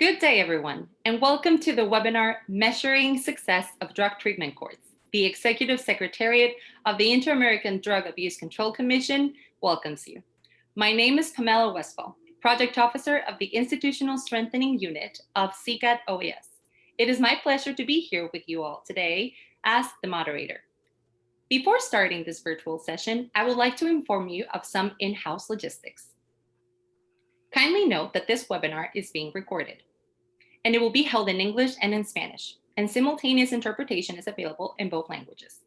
Good day, everyone, and welcome to the webinar, Measuring Success of Drug Treatment Courts. The Executive Secretariat of the Inter-American Drug Abuse Control Commission welcomes you. My name is Pamela Westphal, Project Officer of the Institutional Strengthening Unit of CCAT OAS. It is my pleasure to be here with you all today as the moderator. Before starting this virtual session, I would like to inform you of some in-house logistics. Kindly note that this webinar is being recorded, and it will be held in English and in Spanish, and simultaneous interpretation is available in both languages.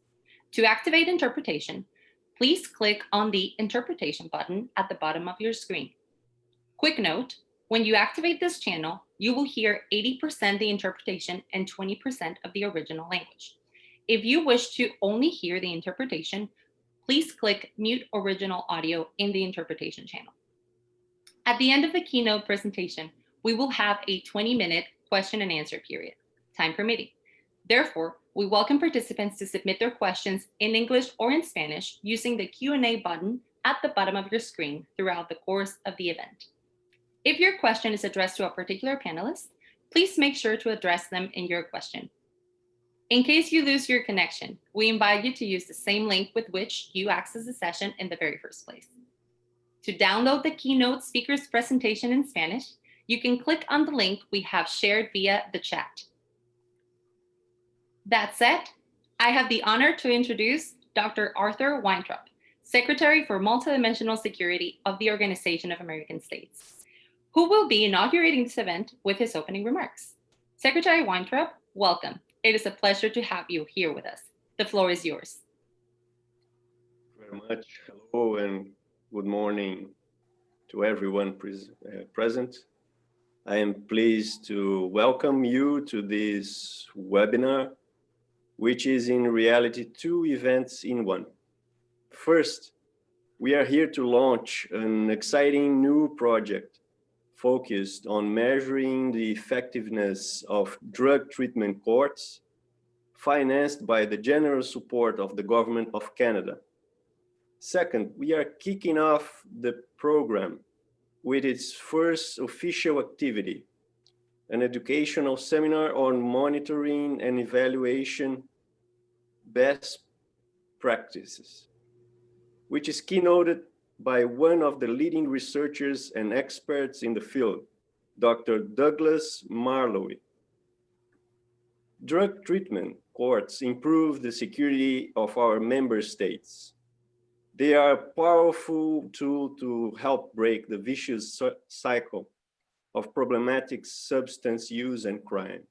To activate interpretation, please click on the interpretation button at the bottom of your screen. Quick note, when you activate this channel, you will hear 80% the interpretation and 20% of the original language. If you wish to only hear the interpretation, please click Mute Original Audio in the interpretation channel. At the end of the keynote presentation, we will have a 20-minute question and answer period, time permitting. Therefore, we welcome participants to submit their questions in English or in Spanish using the Q&A button at the bottom of your screen throughout the course of the event. If your question is addressed to a particular panelist, please make sure to address them in your question. In case you lose your connection, we invite you to use the same link with which you accessed the session in the very first place. To download the keynote speaker's presentation in Spanish, you can click on the link we have shared via the chat. That said, I have the honor to introduce Dr. Arthur Weintraub, Secretary for Multidimensional Security of the Organization of American States, who will be inaugurating this event with his opening remarks. Secretary Weintraub, welcome. It is a pleasure to have you here with us. The floor is yours. Thank you very much. Hello and good morning to everyone present. I am pleased to welcome you to this webinar, which is in reality two events in one. First, we are here to launch an exciting new project focused on measuring the effectiveness of drug treatment courts, financed by the generous support of the Government of Canada. Second, we are kicking off the program with its first official activity, an educational seminar on monitoring and evaluation best practices, which is keynoted by one of the leading researchers and experts in the field, Dr. Douglas Marlow. Drug treatment courts improve the security of our member states. They are a powerful tool to help break the vicious cycle of problematic substance use and crime.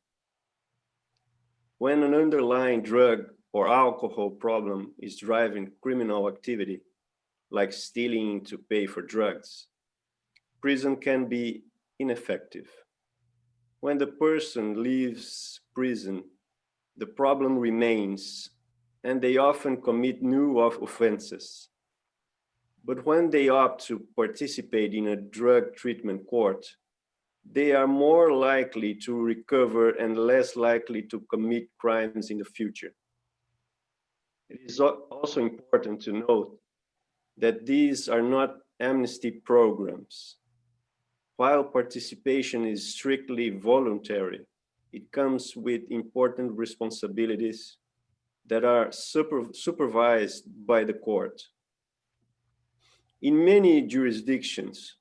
When an underlying drug or alcohol problem is driving criminal activity, like stealing to pay for drugs, prison can be ineffective. When the person leaves prison, the problem remains, and they often commit new offenses. But when they opt to participate in a drug treatment court, they are more likely to recover and less likely to commit crimes in the future. It is also important to note that these are not amnesty programs. While participation is strictly voluntary, it comes with important responsibilities that are supervised by the court. In many jurisdictions,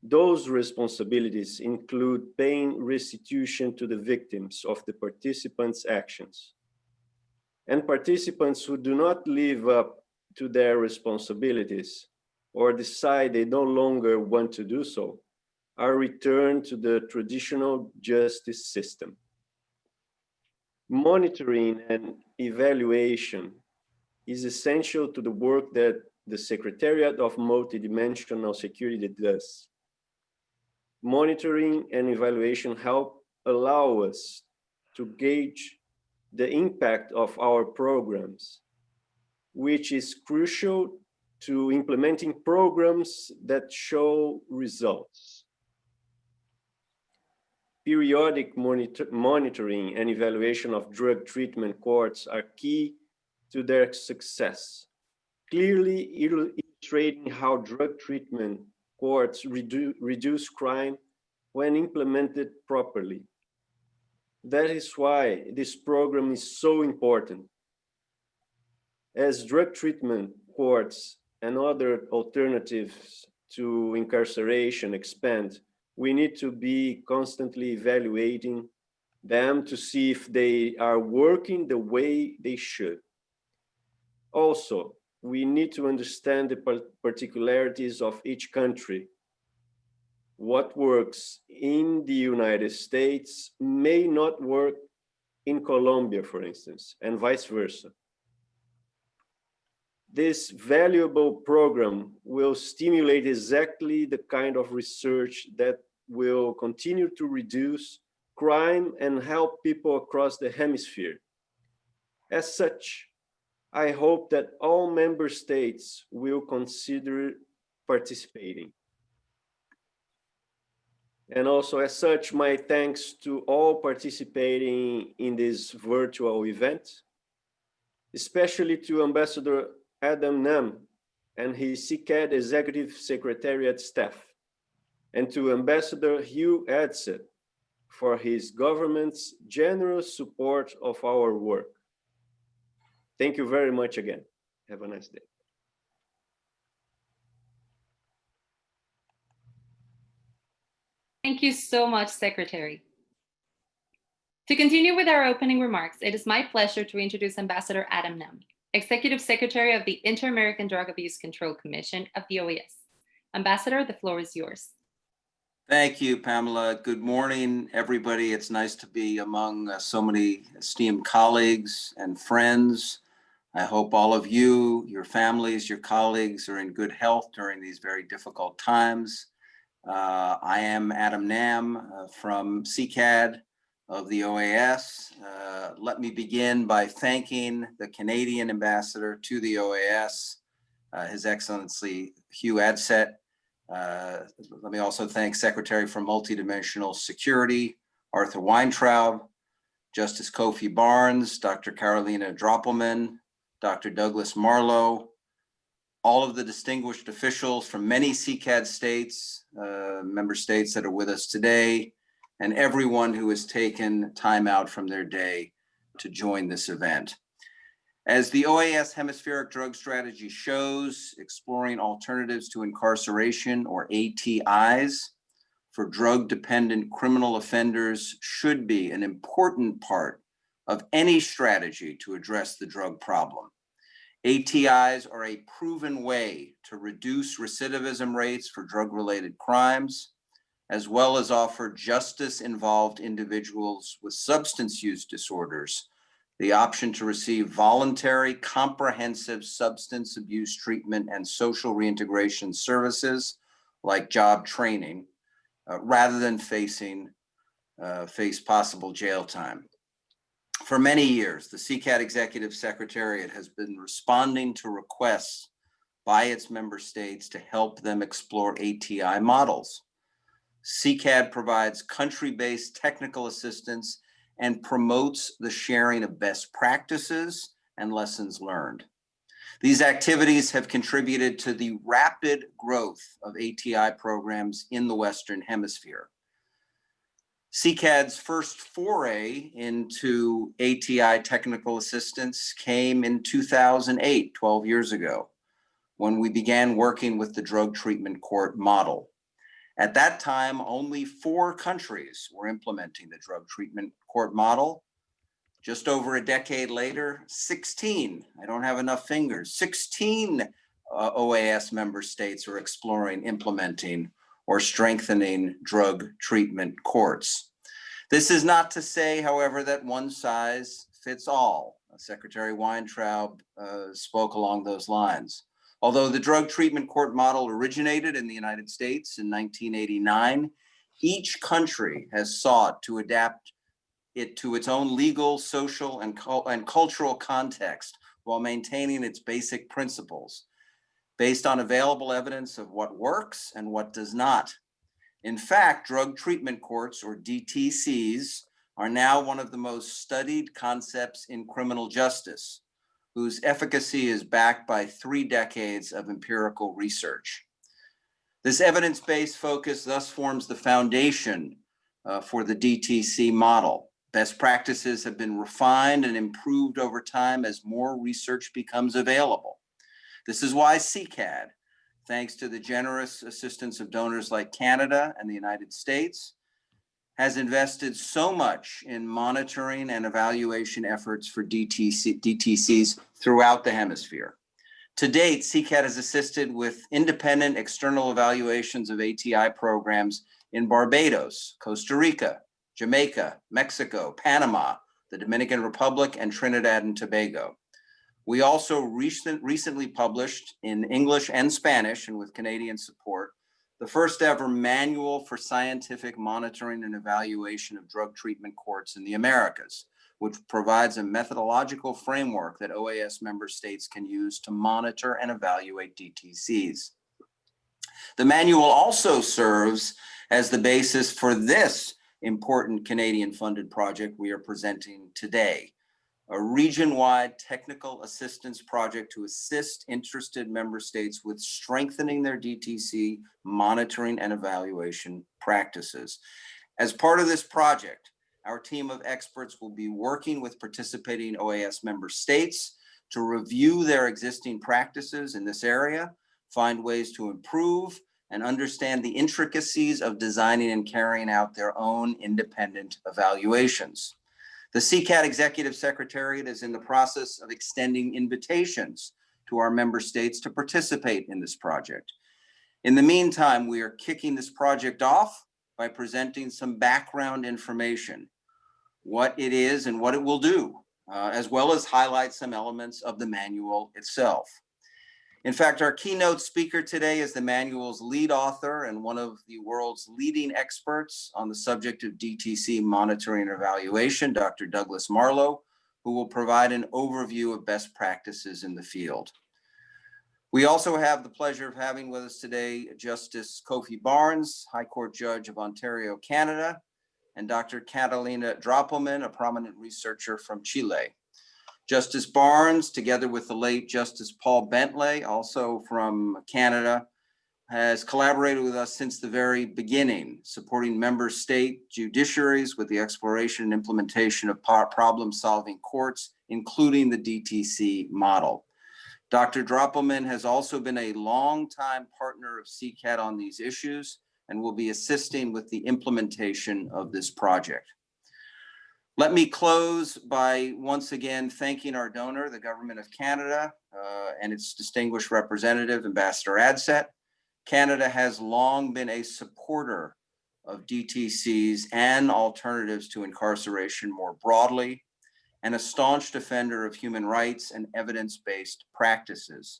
those responsibilities include paying restitution to the victims of the participants' actions. And participants who do not live up to their responsibilities or decide they no longer want to do so are returned to the traditional justice system. Monitoring and evaluation is essential to the work that the Secretariat of Multidimensional Security does. Monitoring and evaluation help allow us to gauge the impact of our programs, which is crucial to implementing programs that show results. Periodic monitoring and evaluation of drug treatment courts are key to their success, clearly illustrating how drug treatment courts reduce crime when implemented properly. That is why this program is so important. As drug treatment courts and other alternatives to incarceration expand, we need to be constantly evaluating them to see if they are working the way they should. Also, we need to understand the particularities of each country. What works in the United States may not work in Colombia, for instance, and vice versa. This valuable program will stimulate exactly the kind of research that will continue to reduce crime and help people across the hemisphere. As such, I hope that all member states will consider participating. And also, as such, my thanks to all participating in this virtual event, especially to Ambassador Adam Nam and his CCAD Executive Secretariat staff, and to Ambassador Hugh Edsett for his government's generous support of our work. Thank you very much again. Have a nice day. Thank you so much, Secretary. To continue with our opening remarks, it is my pleasure to introduce Ambassador Adam Nam, Executive Secretary of the Inter-American Drug Abuse Control Commission of the OAS. Ambassador, the floor is yours. Thank you, Pamela. Good morning, everybody. It's nice to be among so many esteemed colleagues and friends. I hope all of you, your families, your colleagues are in good health during these very difficult times. I am Adam Nam from CCAD of the OAS. Let me begin by thanking the Canadian ambassador to the OAS, His Excellency Hugh Edsett. Let me also thank Secretary for Multidimensional Security, Arthur Weintraub, Justice Kofi Barnes, Dr. Carolina Droppelman, Dr. Douglas Marlow, all of the distinguished officials from many CCAD states, member states that are with us today, and everyone who has taken time out from their day to join this event. As the OAS Hemispheric Drug Strategy shows, exploring alternatives to incarceration, or ATIs, for drug-dependent criminal offenders should be an important part of any strategy to address the drug problem. ATIs are a proven way to reduce recidivism rates for drug-related crimes, as well as offer justice-involved individuals with substance use disorders the option to receive voluntary, comprehensive substance abuse treatment and social reintegration services like job training, rather than face possible jail time. For many years, the CCAD Executive Secretariat has been responding to requests by its member states to help them explore ATI models. CCAD provides country-based technical assistance and promotes the sharing of best practices and lessons learned. These activities have contributed to the rapid growth of ATI programs in the Western Hemisphere. CCAD's first foray into ATI technical assistance came in 2008, 12 years ago, when we began working with the drug treatment court model. At that time, only 4 countries were implementing the drug treatment court model. Just over a decade later, 16, I don't have enough fingers, 16 OAS member states are exploring implementing or strengthening drug treatment courts. This is not to say, however, that one size fits all. Secretary Weintraub spoke along those lines. Although the drug treatment court model originated in the United States in 1989, each country has sought to adapt it to its own legal, social, and cultural context while maintaining its basic principles, based on available evidence of what works and what does not. In fact, drug treatment courts, or DTCs, are now one of the most studied concepts in criminal justice, whose efficacy is backed by 3 decades of empirical research. This evidence-based focus thus forms the foundation for the DTC model. Best practices have been refined and improved over time as more research becomes available. This is why CCAD, thanks to the generous assistance of donors like Canada and the United States, has invested so much in monitoring and evaluation efforts for DTCs throughout the hemisphere. To date, CCAD has assisted with independent external evaluations of ATI programs in Barbados, Costa Rica, Jamaica, Mexico, Panama, the Dominican Republic, and Trinidad and Tobago. We also recently published in English and Spanish, and with Canadian support, the first ever manual for scientific monitoring and evaluation of drug treatment courts in the Americas, which provides a methodological framework that OAS member states can use to monitor and evaluate DTCs. The manual also serves as the basis for this important Canadian-funded project we are presenting today, a region-wide technical assistance project to assist interested member states with strengthening their DTC monitoring and evaluation practices. As part of this project, our team of experts will be working with participating OAS member states to review their existing practices in this area, find ways to improve, and understand the intricacies of designing and carrying out their own independent evaluations. The CCAD Executive Secretariat is in the process of extending invitations to our member states to participate in this project. In the meantime, we are kicking this project off by presenting some background information, what it is and what it will do, as well as highlight some elements of the manual itself. In fact, our keynote speaker today is the manual's lead author and one of the world's leading experts on the subject of DTC monitoring and evaluation, Dr. Douglas Marlow, who will provide an overview of best practices in the field. We also have the pleasure of having with us today Justice Kofi Barnes, High Court Judge of Ontario, Canada, and Dr. Catalina Droppelman, a prominent researcher from Chile. Justice Barnes, together with the late Justice Paul Bentley, also from Canada, has collaborated with us since the very beginning, supporting member state judiciaries with the exploration and implementation of problem-solving courts, including the DTC model. Dr. Droppelman has also been a longtime partner of CCAD on these issues and will be assisting with the implementation of this project. Let me close by once again thanking our donor, the Government of Canada, and its distinguished representative, Ambassador Adset. Canada has long been a supporter of DTCs and alternatives to incarceration more broadly, and a staunch defender of human rights and evidence-based practices.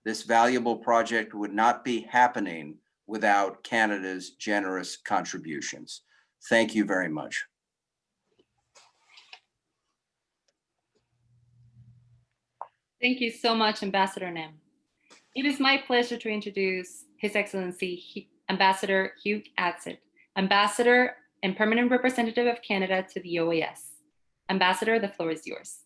This valuable project would not be happening without Canada's generous contributions. Thank you very much. Thank you so much, Ambassador Nam. It is my pleasure to introduce His Excellency Ambassador Hugh Adset, Ambassador and Permanent Representative of Canada to the OAS. Ambassador, the floor is yours.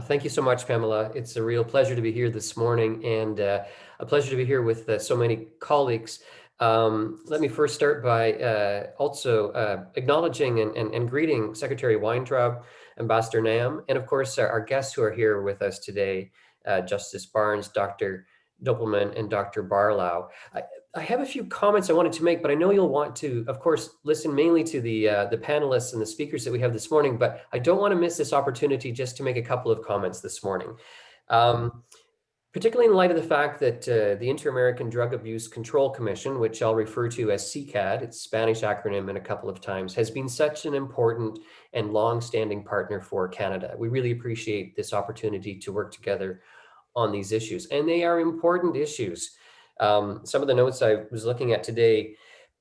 Thank you so much, Pamela. It's a real pleasure to be here this morning, and a pleasure to be here with so many colleagues. Let me first start by also acknowledging and greeting Secretary Weintraub, Ambassador Nam, and of course our guests who are here with us today, Justice Barnes, Dr. Doppelman, and Dr. Barlow. I have a few comments I wanted to make, but I know you'll want to, of course, listen mainly to the panelists and the speakers that we have this morning, but I don't want to miss this opportunity just to make a couple of comments this morning. Particularly in light of the fact that the Inter-American Drug Abuse Control Commission, which I'll refer to as CCAD, its Spanish acronym in a couple of times, has been such an important and long-standing partner for Canada. We really appreciate this opportunity to work together on these issues, and they are important issues. Some of the notes I was looking at today,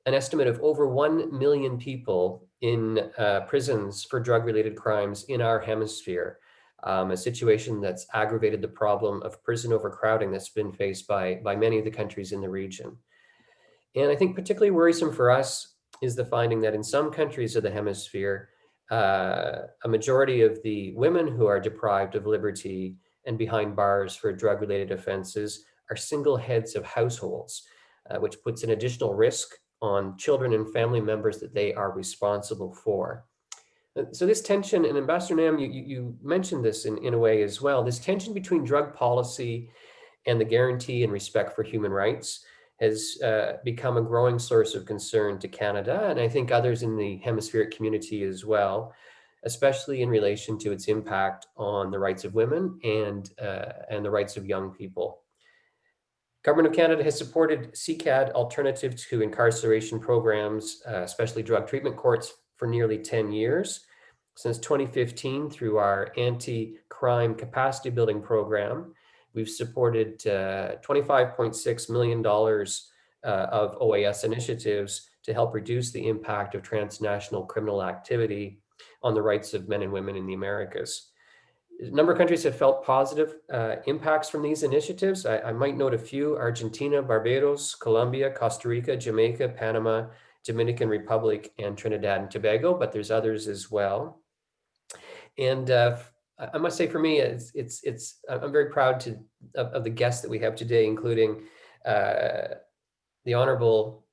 an estimate of over 1 million people in prisons for drug-related crimes in our hemisphere. A situation that's aggravated the problem of prison overcrowding that's been faced by many of the countries in the region. And I think particularly worrisome for us is the finding that in some countries of the hemisphere, a majority of the women who are deprived of liberty and behind bars for drug-related offenses are single heads of households. which puts an additional risk on children and family members that they are responsible for. So this tension, and Ambassador Nam, you mentioned this in a way as well, this tension between drug policy and the guarantee and respect for human rights has become a growing source of concern to Canada, and I think others in the hemispheric community as well, especially in relation to its impact on the rights of women and the rights of young people. Government of Canada has supported CCAD alternative to incarceration programs, especially drug treatment courts, for nearly 10 years. Since 2015, through our anti-crime capacity building program, we've supported $25.6 million of OAS initiatives to help reduce the impact of transnational criminal activity on the rights of men and women in the Americas. A number of countries have felt positive impacts from these initiatives. I might note a few: Argentina, Barbados, Colombia, Costa Rica, Jamaica, Panama, Dominican Republic, and Trinidad and Tobago, but there's others as well. And I must say, for me, I'm very proud of the guests that we have today, including the Honorable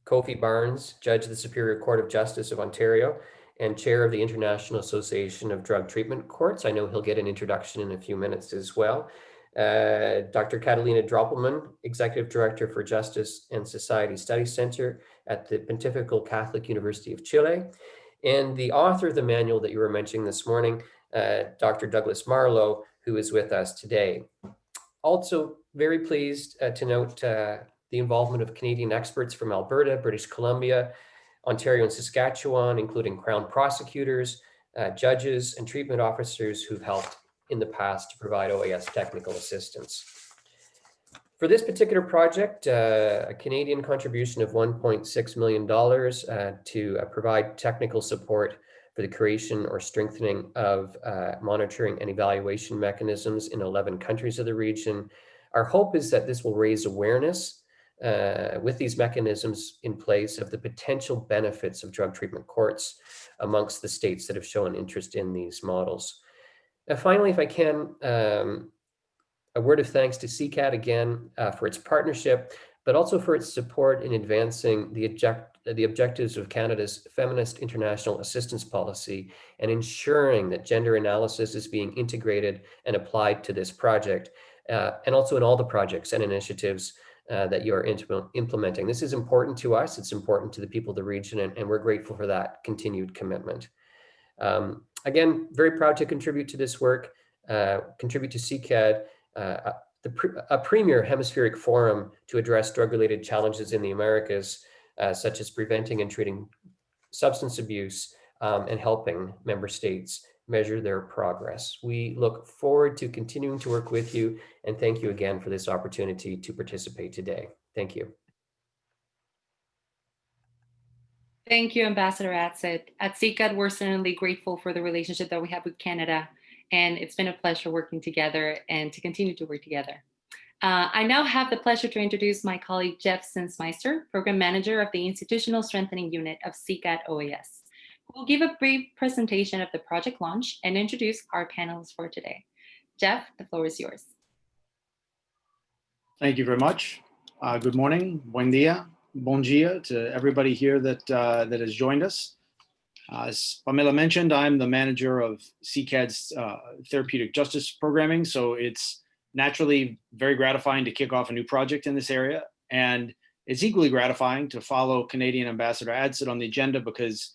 Kofi Barnes, Judge of the Superior Court of Justice of Ontario and Chair of the International Association of Drug Treatment Courts. I know he'll get an introduction in a few minutes as well. Dr. Catalina Droppelman, Executive Director for Justice and Society Studies Center at the Pontifical Catholic University of Chile, and the author of the manual that you were mentioning this morning, Dr. Douglas Marlow, who is with us today. Also very pleased to note the involvement of Canadian experts from Alberta, British Columbia, Ontario and Saskatchewan, including Crown prosecutors, judges, and treatment officers who've helped in the past to provide OAS technical assistance. For this particular project, a Canadian contribution of $1.6 million to provide technical support for the creation or strengthening of monitoring and evaluation mechanisms in 11 countries of the region. Our hope is that this will raise awareness with these mechanisms in place of the potential benefits of drug treatment courts amongst the states that have shown interest in these models. Finally, if I can, a word of thanks to CCAD again for its partnership, but also for its support in advancing the objectives of Canada's Feminist International Assistance Policy and ensuring that gender analysis is being integrated and applied to this project, and also in all the projects and initiatives that you are implementing. This is important to us. It's important to the people of the region, and we're grateful for that continued commitment. Again, very proud to contribute to this work, contribute to CCAD, a premier hemispheric forum to address drug-related challenges in the Americas, such as preventing and treating substance abuse and helping member states measure their progress. We look forward to continuing to work with you, and thank you again for this opportunity to participate today. Thank you. Thank you, Ambassador Atzet. At CCAD, we're certainly grateful for the relationship that we have with Canada, and it's been a pleasure working together and to continue to work together. I now have the pleasure to introduce my colleague, Jeff Sinsmeister, Program Manager of the Institutional Strengthening Unit of CCAD OAS, who will give a brief presentation of the project launch and introduce our panelists for today. Jeff, the floor is yours. Thank you very much. Good morning, buen dia, bon dia to everybody here that has joined us. As Pamela mentioned, I'm the manager of CCAD's therapeutic justice programming, so it's naturally very gratifying to kick off a new project in this area, and it's equally gratifying to follow Canadian Ambassador Atzet on the agenda because,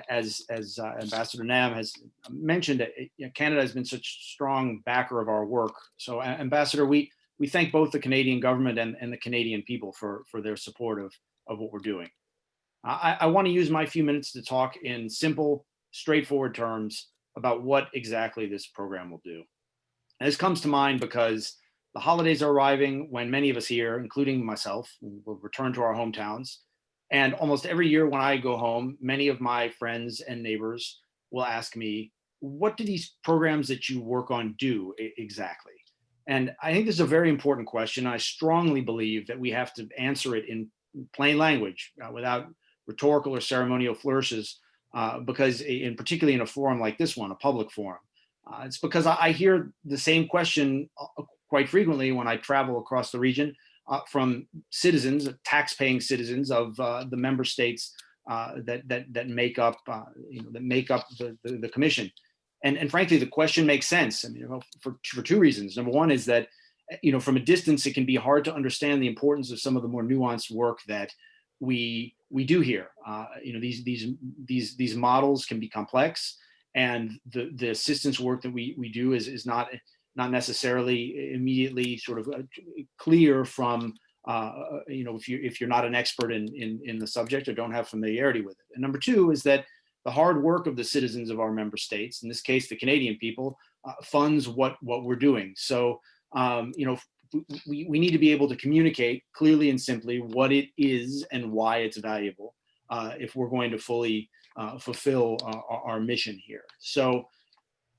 as Ambassador Nam has mentioned, Canada has been such a strong backer of our work. So, Ambassador, we thank both the Canadian government and the Canadian people for their support of what we're doing. I want to use my few minutes to talk in simple, straightforward terms about what exactly this program will do. And this comes to mind because the holidays are arriving when many of us here, including myself, will return to our hometowns. And almost every year when I go home, many of my friends and neighbors will ask me, what do these programs that you work on do exactly? And I think this is a very important question. I strongly believe that we have to answer it in plain language without rhetorical or ceremonial flourishes, because particularly in a forum like this one, a public forum, it's because I hear the same question quite frequently when I travel across the region. citizens, tax-paying citizens of the member states that make up the commission. And frankly, the question makes sense. I mean, for two reasons. Number one is that, from a distance, it can be hard to understand the importance of some of the more nuanced work that we do here. These models can be complex, and the assistance work that we do is not necessarily immediately sort of clear from if you're not an expert in the subject or don't have familiarity with it. And number two is that the hard work of the citizens of our member states, in this case the Canadian people, funds what we're doing. So we need to be able to communicate clearly and simply what it is and why it's valuable if we're going to fully fulfill our mission here. So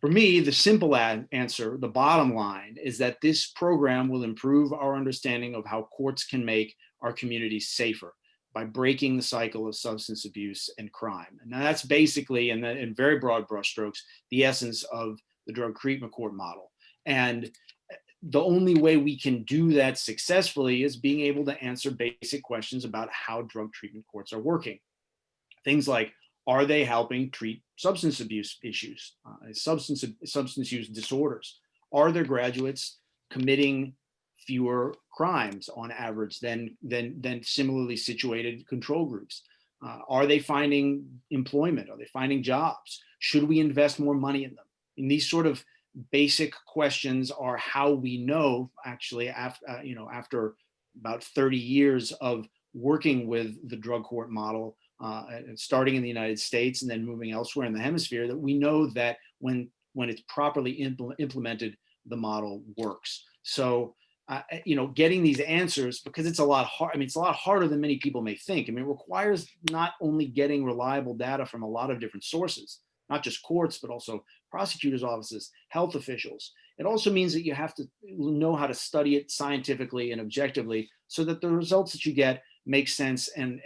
for me, the simple answer, the bottom line, is that this program will improve our understanding of how courts can make our communities safer by breaking the cycle of substance abuse and crime. And that's basically, in very broad brushstrokes, the essence of the drug treatment court model. And the only way we can do that successfully is being able to answer basic questions about how drug treatment courts are working. Things like, are they helping treat substance abuse issues, substance use disorders? Are their graduates committing fewer crimes on average than similarly situated control groups? Are they finding employment? Are they finding jobs? Should we invest more money in them? And these sort of basic questions are how we know, actually, after about 30 years of working with the drug court model, starting in the United States and then moving elsewhere in the hemisphere, that we know that when it's properly implemented, the model works. So, getting these answers, because it's a lot hard. I mean, it's a lot harder than many people may think. I mean, it requires not only getting reliable data from a lot of different sources, not just courts, but also prosecutors' offices, health officials. It also means that you have to know how to study it scientifically and objectively so that the results that you get make sense and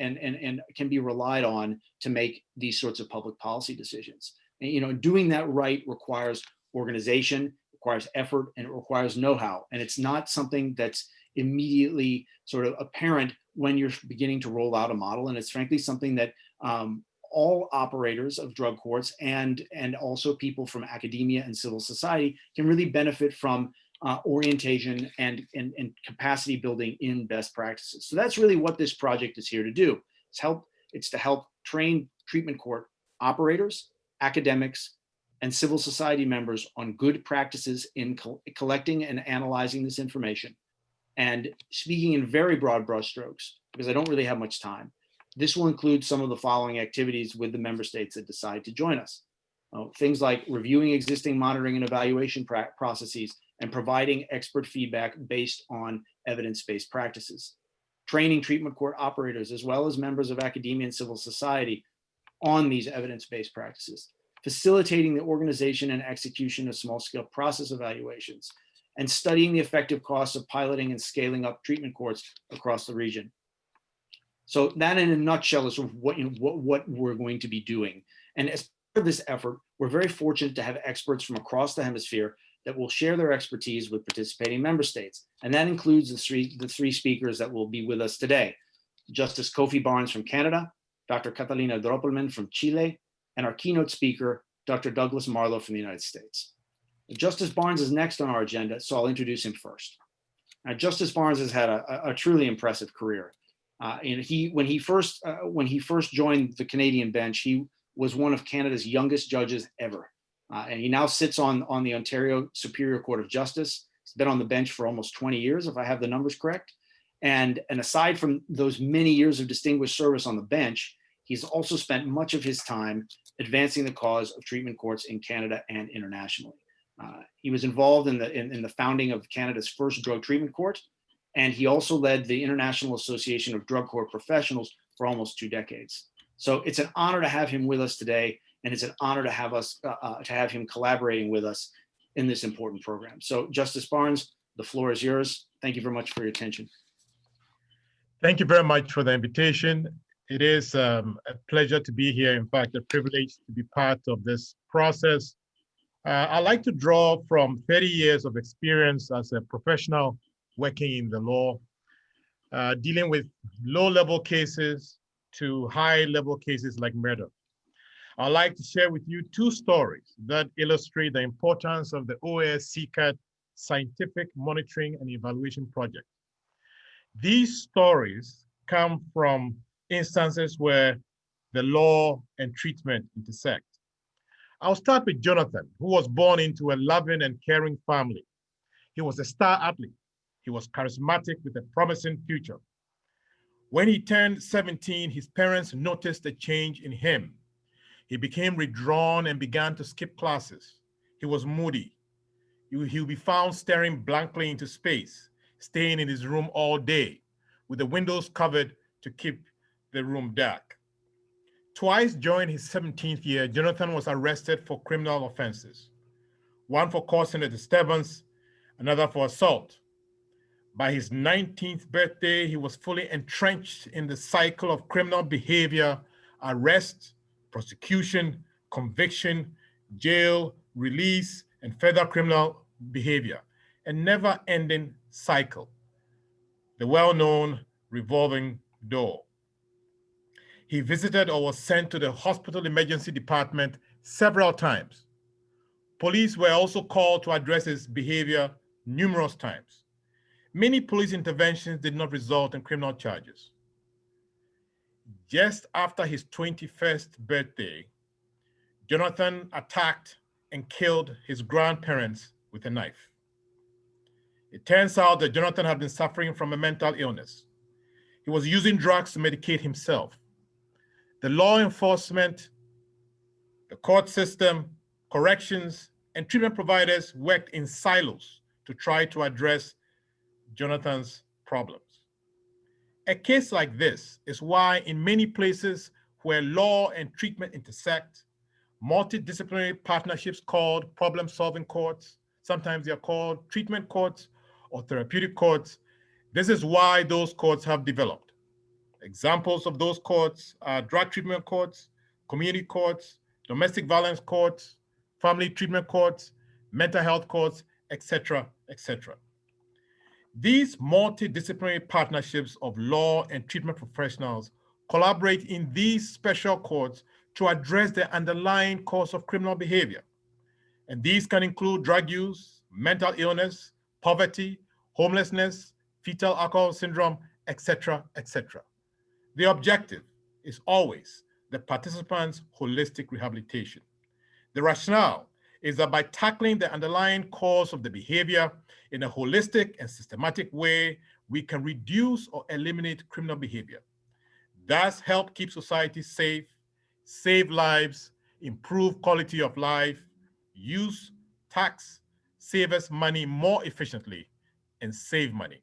can be relied on to make these sorts of public policy decisions. And, doing that right requires organization, requires effort, and it requires know-how. And it's not something that's immediately sort of apparent when you're beginning to roll out a model. And it's frankly something that all operators of drug courts and also people from academia and civil society can really benefit from orientation and capacity building in best practices. So that's really what this project is here to do. It's to help train treatment court operators, academics, and civil society members on good practices in collecting and analyzing this information. And speaking in very broad brushstrokes, because I don't really have much time, this will include some of the following activities with the member states that decide to join us. Things like reviewing existing monitoring and evaluation processes and providing expert feedback based on evidence-based practices. Training treatment court operators as well as members of academia and civil society on these evidence-based practices. Facilitating the organization and execution of small-scale process evaluations, and studying the effective costs of piloting and scaling up treatment courts across the region. So that, in a nutshell, is sort of what we're going to be doing. And as part of this effort, we're very fortunate to have experts from across the hemisphere that will share their expertise with participating member states. And that includes the three speakers that will be with us today: Justice Kofi Barnes from Canada, Dr. Catalina Droppelman from Chile, and our keynote speaker, Dr. Douglas Marlow from the United States. Justice Barnes is next on our agenda, so I'll introduce him first. Now, Justice Barnes has had a truly impressive career. When he first joined the Canadian bench, he was one of Canada's youngest judges ever. And he now sits on the Ontario Superior Court of Justice. He's been on the bench for almost 20 years, if I have the numbers correct. And aside from those many years of distinguished service on the bench, he's also spent much of his time advancing the cause of treatment courts in Canada and internationally. He was involved in the founding of Canada's first drug treatment court, and he also led the International Association of Drug Court Professionals for almost 2 decades. So it's an honor to have him with us today, and it's an honor to have him collaborating with us in this important program. So, Justice Barnes, the floor is yours. Thank you very much for your attention. Thank you very much for the invitation. It is a pleasure to be here. In fact, a privilege to be part of this process. I like to draw from 30 years of experience as a professional working in the law. dealing with low-level cases to high-level cases like murder. I'd like to share with you two stories that illustrate the importance of the OAS CCAT Scientific Monitoring and Evaluation Project. These stories come from instances where the law and treatment intersect. I'll start with Jonathan, who was born into a loving and caring family. He was a star athlete. He was charismatic with a promising future. When he turned 17, his parents noticed a change in him. He became withdrawn and began to skip classes. He was moody. He'll be found staring blankly into space, staying in his room all day, with the windows covered to keep the room dark. Twice during his 17th year, Jonathan was arrested for criminal offenses, one for causing a disturbance, another for assault. By his 19th birthday, he was fully entrenched in the cycle of criminal behavior, arrest, prosecution, conviction, jail, release, and further criminal behavior, a never-ending cycle, the well-known revolving door. He visited or was sent to the hospital emergency department several times. Police were also called to address his behavior numerous times. Many police interventions did not result in criminal charges. Just after his 21st birthday, Jonathan attacked and killed his grandparents with a knife. It turns out that Jonathan had been suffering from a mental illness. He was using drugs to medicate himself. The law enforcement, the court system, corrections, and treatment providers worked in silos to try to address Jonathan's problems. A case like this is why in many places where law and treatment intersect, multidisciplinary partnerships called problem-solving courts, sometimes they are called treatment courts or therapeutic courts. This is why those courts have developed. Examples of those courts are drug treatment courts, community courts, domestic violence courts, family treatment courts, mental health courts, etc., etc. These multidisciplinary partnerships of law and treatment professionals collaborate in these special courts to address the underlying cause of criminal behavior. And these can include drug use, mental illness, poverty, homelessness, fetal alcohol syndrome, etc., etc. The objective is always the participants' holistic rehabilitation. The rationale is that by tackling the underlying cause of the behavior in a holistic and systematic way, we can reduce or eliminate criminal behavior, thus help keep society safe, save lives, improve quality of life, use tax, save us money more efficiently, and save money.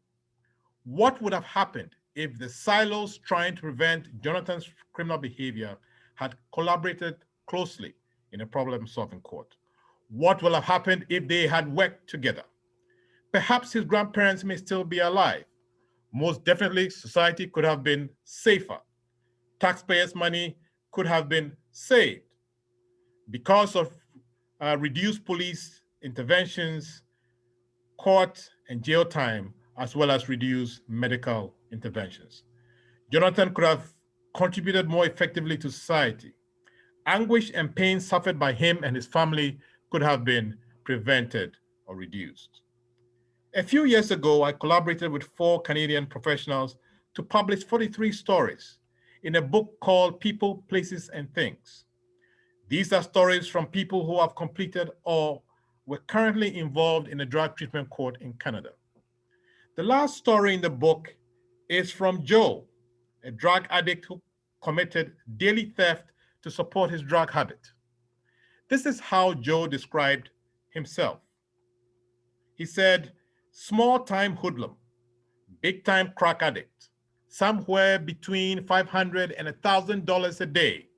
What would have happened if the silos trying to prevent Jonathan's criminal behavior had collaborated closely in a problem-solving court? What will have happened if they had worked together? Perhaps his grandparents may still be alive. Most definitely, society could have been safer. Taxpayers' money could have been saved because of reduced police interventions, court and jail time, as well as reduced medical interventions. Jonathan could have contributed more effectively to society. Anguish and pain suffered by him and his family could have been prevented or reduced. A few years ago, I collaborated with 4 Canadian professionals to publish 43 stories in a book called People, Places, and Things. These are stories from people who have completed or were currently involved in a drug treatment court in Canada. The last story in the book is from Joe, a drug addict who committed daily theft to support his drug habit. This is how Joe described himself. He said, small-time hoodlum, big-time crack addict, somewhere between $500 and $1,000 a day,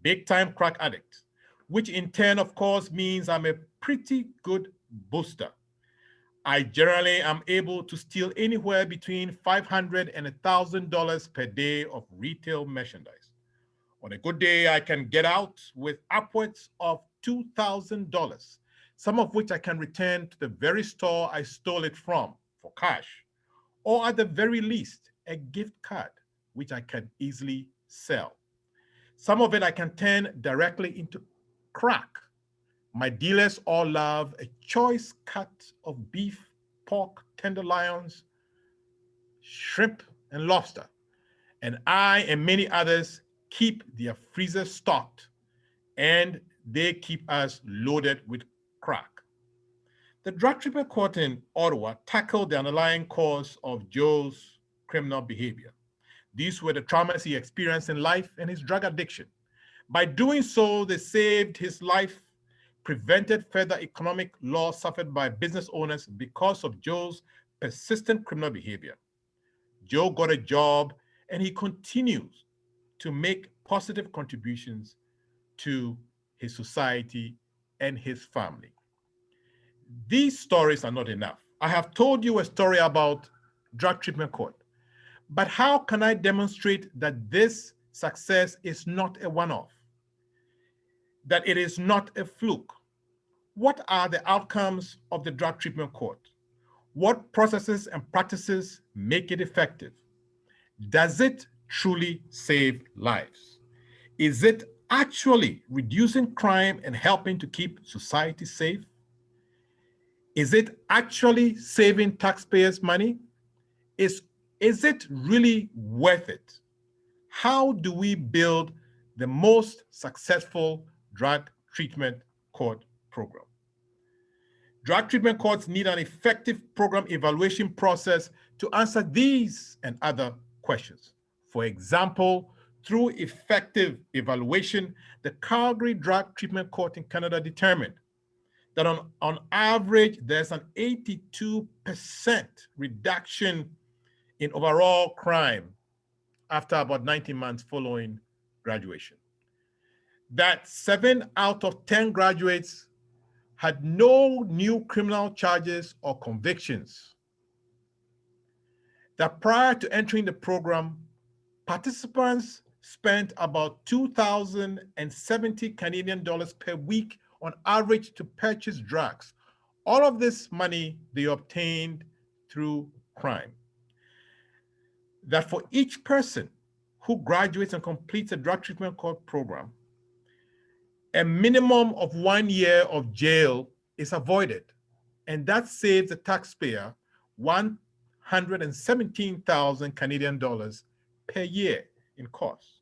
big-time crack addict, which in turn, of course, means I'm a pretty good booster. I generally am able to steal anywhere between $500 and $1,000 per day of retail merchandise. On a good day, I can get out with upwards of $2,000, some of which I can return to the very store I stole it from for cash, or at the very least, a gift card, which I can easily sell. Some of it I can turn directly into crack. My dealers all love a choice cut of beef, pork, tenderloins, shrimp, and lobster. And I and many others keep their freezers stocked, and they keep us loaded with crack. The drug treatment court in Ottawa tackled the underlying cause of Joe's criminal behavior. These were the traumas he experienced in life and his drug addiction. By doing so, they saved his life, prevented further economic loss suffered by business owners because of Joe's persistent criminal behavior. Joe got a job, and he continues to make positive contributions to his society and his family. These stories are not enough. I have told you a story about drug treatment court, but how can I demonstrate that this success is not a one-off, that it is not a fluke? What are the outcomes of the drug treatment court? What processes and practices make it effective? Does it truly save lives? Is it actually reducing crime and helping to keep society safe? Is it actually saving taxpayers' money? Is it really worth it? How do we build the most successful drug treatment court program? Drug treatment courts need an effective program evaluation process to answer these and other questions. For example, through effective evaluation, the Calgary Drug Treatment Court in Canada determined that on average, there's an 82% reduction in overall crime after about 19 months following graduation. That 7 out of 10 graduates had no new criminal charges or convictions. That prior to entering the program, participants spent about 2,070 Canadian dollars per week on average to purchase drugs. All of this money they obtained through crime. That for each person who graduates and completes a drug treatment court program, a minimum of 1 year of jail is avoided, and that saves the taxpayer 117,000 Canadian dollars per year in costs.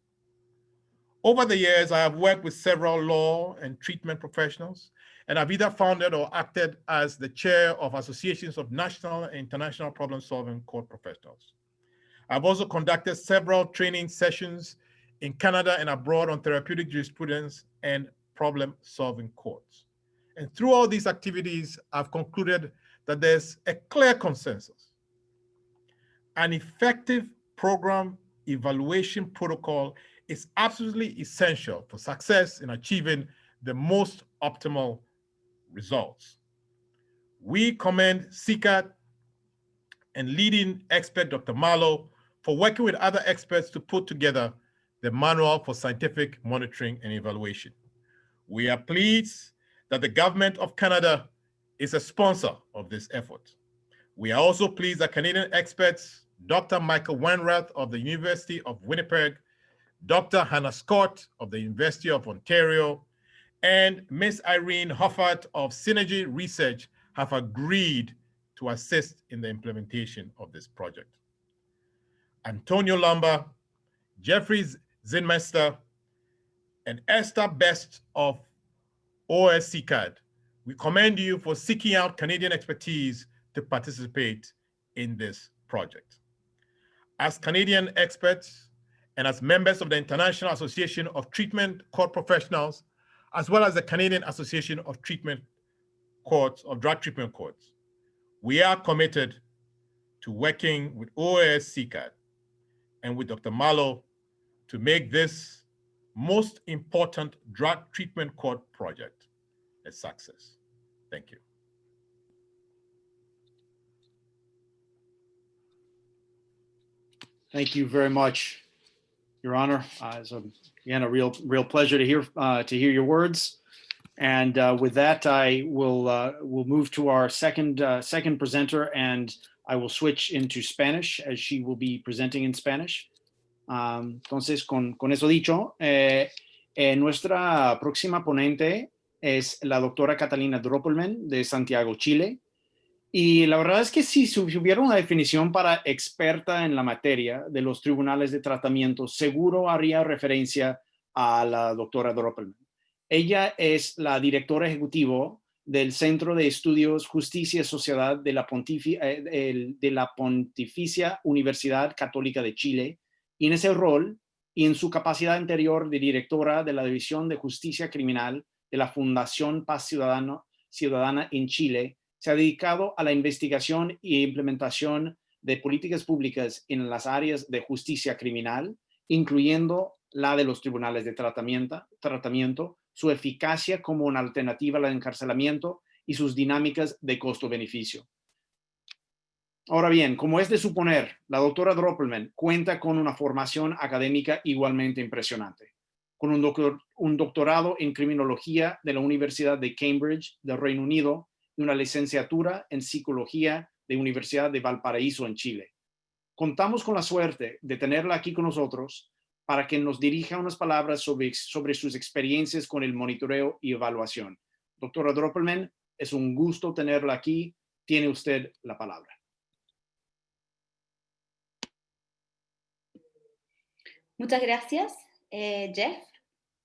Over the years, I have worked with several law and treatment professionals, and I've either founded or acted as the chair of associations of national and international problem-solving court professionals. I've also conducted several training sessions in Canada and abroad on therapeutic jurisprudence and problem-solving courts. And through all these activities, I've concluded that there's a clear consensus. An effective program evaluation protocol is absolutely essential for success in achieving the most optimal results. We commend CCAT and leading expert Dr. Marlow for working with other experts to put together the Manual for Scientific Monitoring and Evaluation. We are pleased that the Government of Canada is a sponsor of this effort. We are also pleased that Canadian experts, Dr. Michael Wenrath of the University of Winnipeg, Dr. Hannah Scott of the University of Ontario, and Ms. Irene Hoffart of Synergy Research have agreed to assist in the implementation of this project. Antonio Lamba, Jeffrey Zinmester, and Esther Best of OSCCAD, we commend you for seeking out Canadian expertise to participate in this project. As Canadian experts and as members of the International Association of Treatment Court Professionals, as well as the Canadian Association of Treatment Courts, of Drug Treatment Courts, we are committed to working with OSCCAD and with Dr. Marlow to make this most important drug treatment court project a success. Thank you. Thank you very much, Your Honor. It's again a real pleasure to hear your words. And with that, I will move to our second presenter, and I will switch into Spanish as she will be presenting in Spanish. Entonces, con eso dicho, nuestra próxima ponente es la doctora Catalina Droppelman de Santiago, Chile. Y la verdad es que si hubiera una definición para experta en la materia de los tribunales de tratamiento, seguro haría referencia a la doctora Droppelman. Ella es la directora ejecutiva del Centro de Estudios Justicia y Sociedad de la Pontificia Universidad Católica de Chile, y en ese rol y en su capacidad anterior de directora de la División de Justicia Criminal de la Fundación Paz Ciudadana en Chile, se ha dedicado a la investigación e implementación de políticas públicas en las áreas de justicia criminal, incluyendo la de los tribunales de tratamiento, su eficacia como una alternativa al encarcelamiento y sus dinámicas de costo-beneficio. Ahora bien, como es de suponer, la doctora Droppelman cuenta con una formación académica igualmente impresionante, con un doctorado en criminología de la Universidad de Cambridge del Reino Unido y una licenciatura en psicología de la Universidad de Valparaíso en Chile. Contamos con la suerte de tenerla aquí con nosotros para que nos dirija unas palabras sobre sus experiencias con el monitoreo y evaluación. Doctora Droppelman, es un gusto tenerla aquí. Tiene usted la palabra. Muchas gracias, Jeff,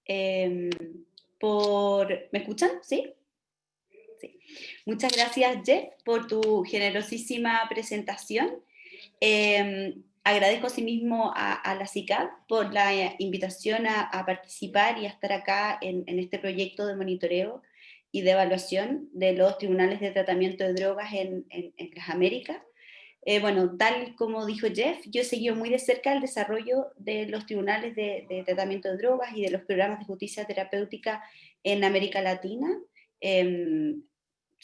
¿me escuchan? ¿Sí? Sí. Muchas gracias, Jeff, por tu generosísima presentación. Agradezco asimismo a la CICAD por la invitación a participar y a estar acá en este proyecto de monitoreo y de evaluación de los tribunales de tratamiento de drogas en las Américas. Bueno, tal como dijo Jeff, yo he seguido muy de cerca el desarrollo de los tribunales de tratamiento de drogas y de los programas de justicia terapéutica en América Latina.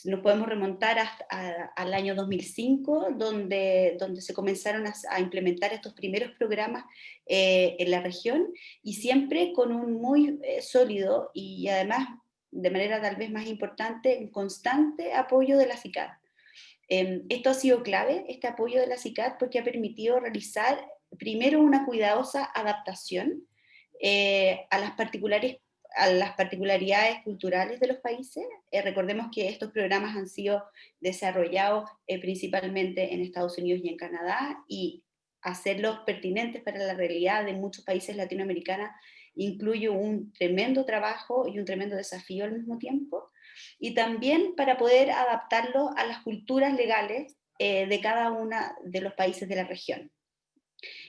Nos podemos remontar al año 2005, donde se comenzaron a implementar estos primeros programas en la región, y siempre con un muy sólido y además, de manera tal vez más importante, un constante apoyo de la CICAD. Esto ha sido clave, este apoyo de la CICAD, porque ha permitido realizar primero una cuidadosa adaptación a las particularidades culturales de los países. Recordemos que estos programas han sido desarrollados principalmente en Estados Unidos y en Canadá, y hacerlos pertinentes para la realidad de muchos países latinoamericanos incluye un tremendo trabajo y un tremendo desafío al mismo tiempo, y también para poder adaptarlo a las culturas legales de cada uno de los países de la región.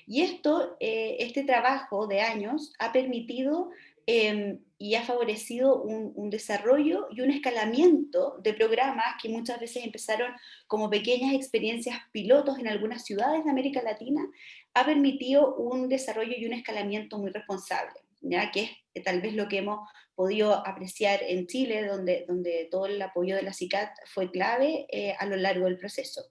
Y este trabajo de años ha permitido y ha favorecido un desarrollo y un escalamiento de programas que muchas veces empezaron como pequeñas experiencias pilotos en algunas ciudades de América Latina. Ha permitido un desarrollo y un escalamiento muy responsable, ¿ya? Que es tal vez lo que hemos podido apreciar en Chile, donde todo el apoyo de la CICAD fue clave a lo largo del proceso.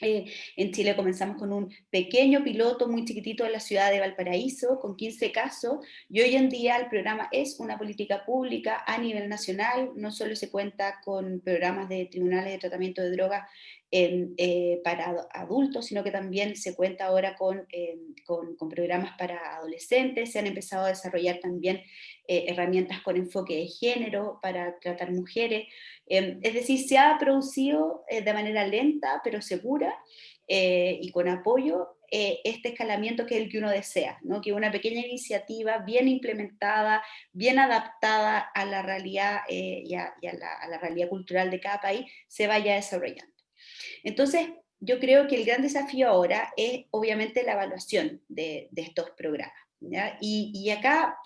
En Chile comenzamos con un pequeño piloto muy chiquitito en la ciudad de Valparaíso, con 15 casos, y hoy en día el programa es una política pública a nivel nacional. No solo se cuenta con programas de tribunales de tratamiento de drogas para adultos, sino que también se cuenta ahora con programas para adolescentes. Se han empezado a desarrollar también herramientas con enfoque de género para tratar mujeres. Es decir, se ha producido de manera lenta pero segura y con apoyo este escalamiento que es el que uno desea, ¿no? Que una pequeña iniciativa bien implementada, bien adaptada a la realidad y a la realidad cultural de cada país se vaya desarrollando. Entonces, yo creo que el gran desafío ahora es obviamente la evaluación de estos programas, ¿ya? Y acá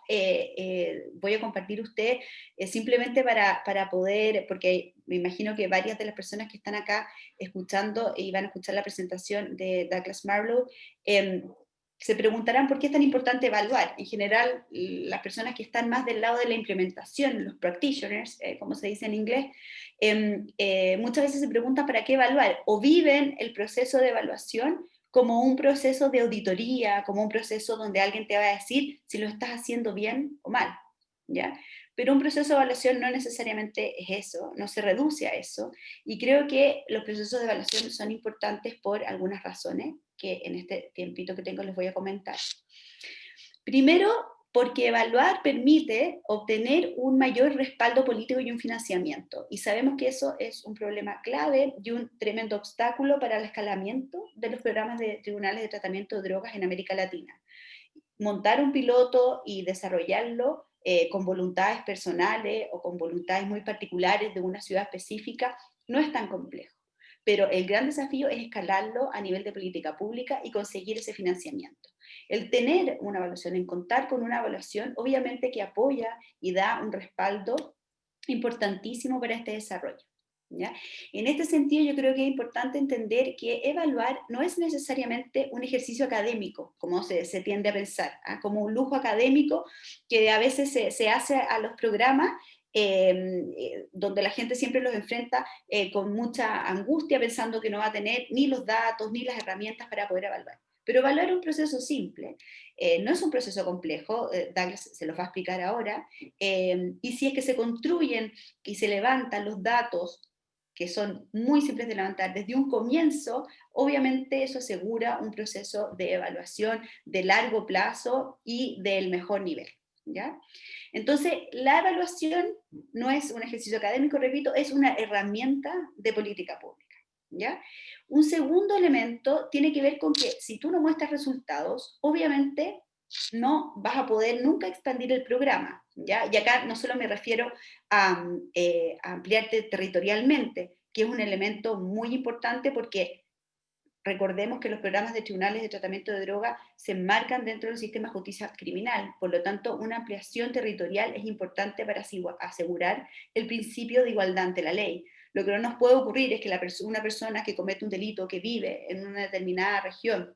voy a compartir usted simplemente para poder, porque me imagino que varias de las personas que están acá escuchando y van a escuchar la presentación de Douglas Marlow, se preguntarán por qué es tan importante evaluar. En general, las personas que están más del lado de la implementación, los practitioners, como se dice en inglés, muchas veces se preguntan para qué evaluar, o viven el proceso de evaluación como un proceso de auditoría, como un proceso donde alguien te va a decir si lo estás haciendo bien o mal, ¿ya? Pero un proceso de evaluación no necesariamente es eso, no se reduce a eso, y creo que los procesos de evaluación son importantes por algunas razones, que en este tiempito que tengo les voy a comentar. Primero, porque evaluar permite obtener un mayor respaldo político y un financiamiento, y sabemos que eso es un problema clave y un tremendo obstáculo para el escalamiento de los programas de tribunales de tratamiento de drogas en América Latina. Montar un piloto y desarrollarlo con voluntades personales o con voluntades muy particulares de una ciudad específica no es tan complejo, pero el gran desafío es escalarlo a nivel de política pública y conseguir ese financiamiento. El tener una evaluación, en contar con una evaluación, obviamente que apoya y da un respaldo importantísimo para este desarrollo, ¿ya? En este sentido, yo creo que es importante entender que evaluar no es necesariamente un ejercicio académico, como se tiende a pensar, ¿ah? Como un lujo académico que a veces se hace a los programas, donde la gente siempre los enfrenta con mucha angustia, pensando que no va a tener ni los datos ni las herramientas para poder evaluar. Pero evaluar es un proceso simple, no es un proceso complejo, Douglas se los va a explicar ahora, y si es que se construyen y se levantan los datos que son muy simples de levantar desde un comienzo, obviamente eso asegura un proceso de evaluación de largo plazo y del mejor nivel, ¿ya? Entonces, la evaluación no es un ejercicio académico, repito, es una herramienta de política pública, ¿ya? Un segundo elemento tiene que ver con que si tú no muestras resultados, obviamente no vas a poder nunca expandir el programa, ¿ya? Y acá no solo me refiero a ampliarte territorialmente, que es un elemento muy importante porque recordemos que los programas de tribunales de tratamiento de droga se enmarcan dentro del sistema de justicia criminal, por lo tanto una ampliación territorial es importante para asegurar el principio de igualdad ante la ley. Lo que no nos puede ocurrir es que una persona que comete un delito, que vive en una determinada región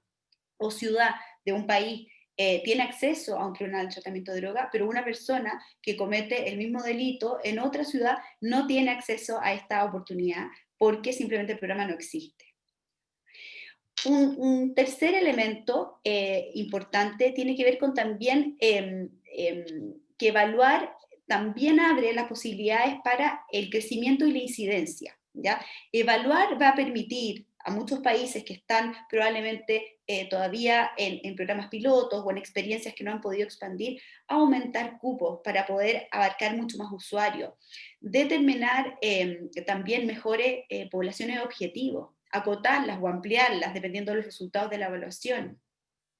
o ciudad de un país, tiene acceso a un tribunal de tratamiento de droga, pero una persona que comete el mismo delito en otra ciudad no tiene acceso a esta oportunidad porque simplemente el programa no existe. Un tercer elemento importante tiene que ver con también que evaluar también abre las posibilidades para el crecimiento y la incidencia, ¿ya? Evaluar va a permitir a muchos países que están probablemente todavía en programas pilotos o en experiencias que no han podido expandir, aumentar cupos para poder abarcar mucho más usuarios, determinar también mejores poblaciones objetivos, acotarlas o ampliarlas dependiendo de los resultados de la evaluación,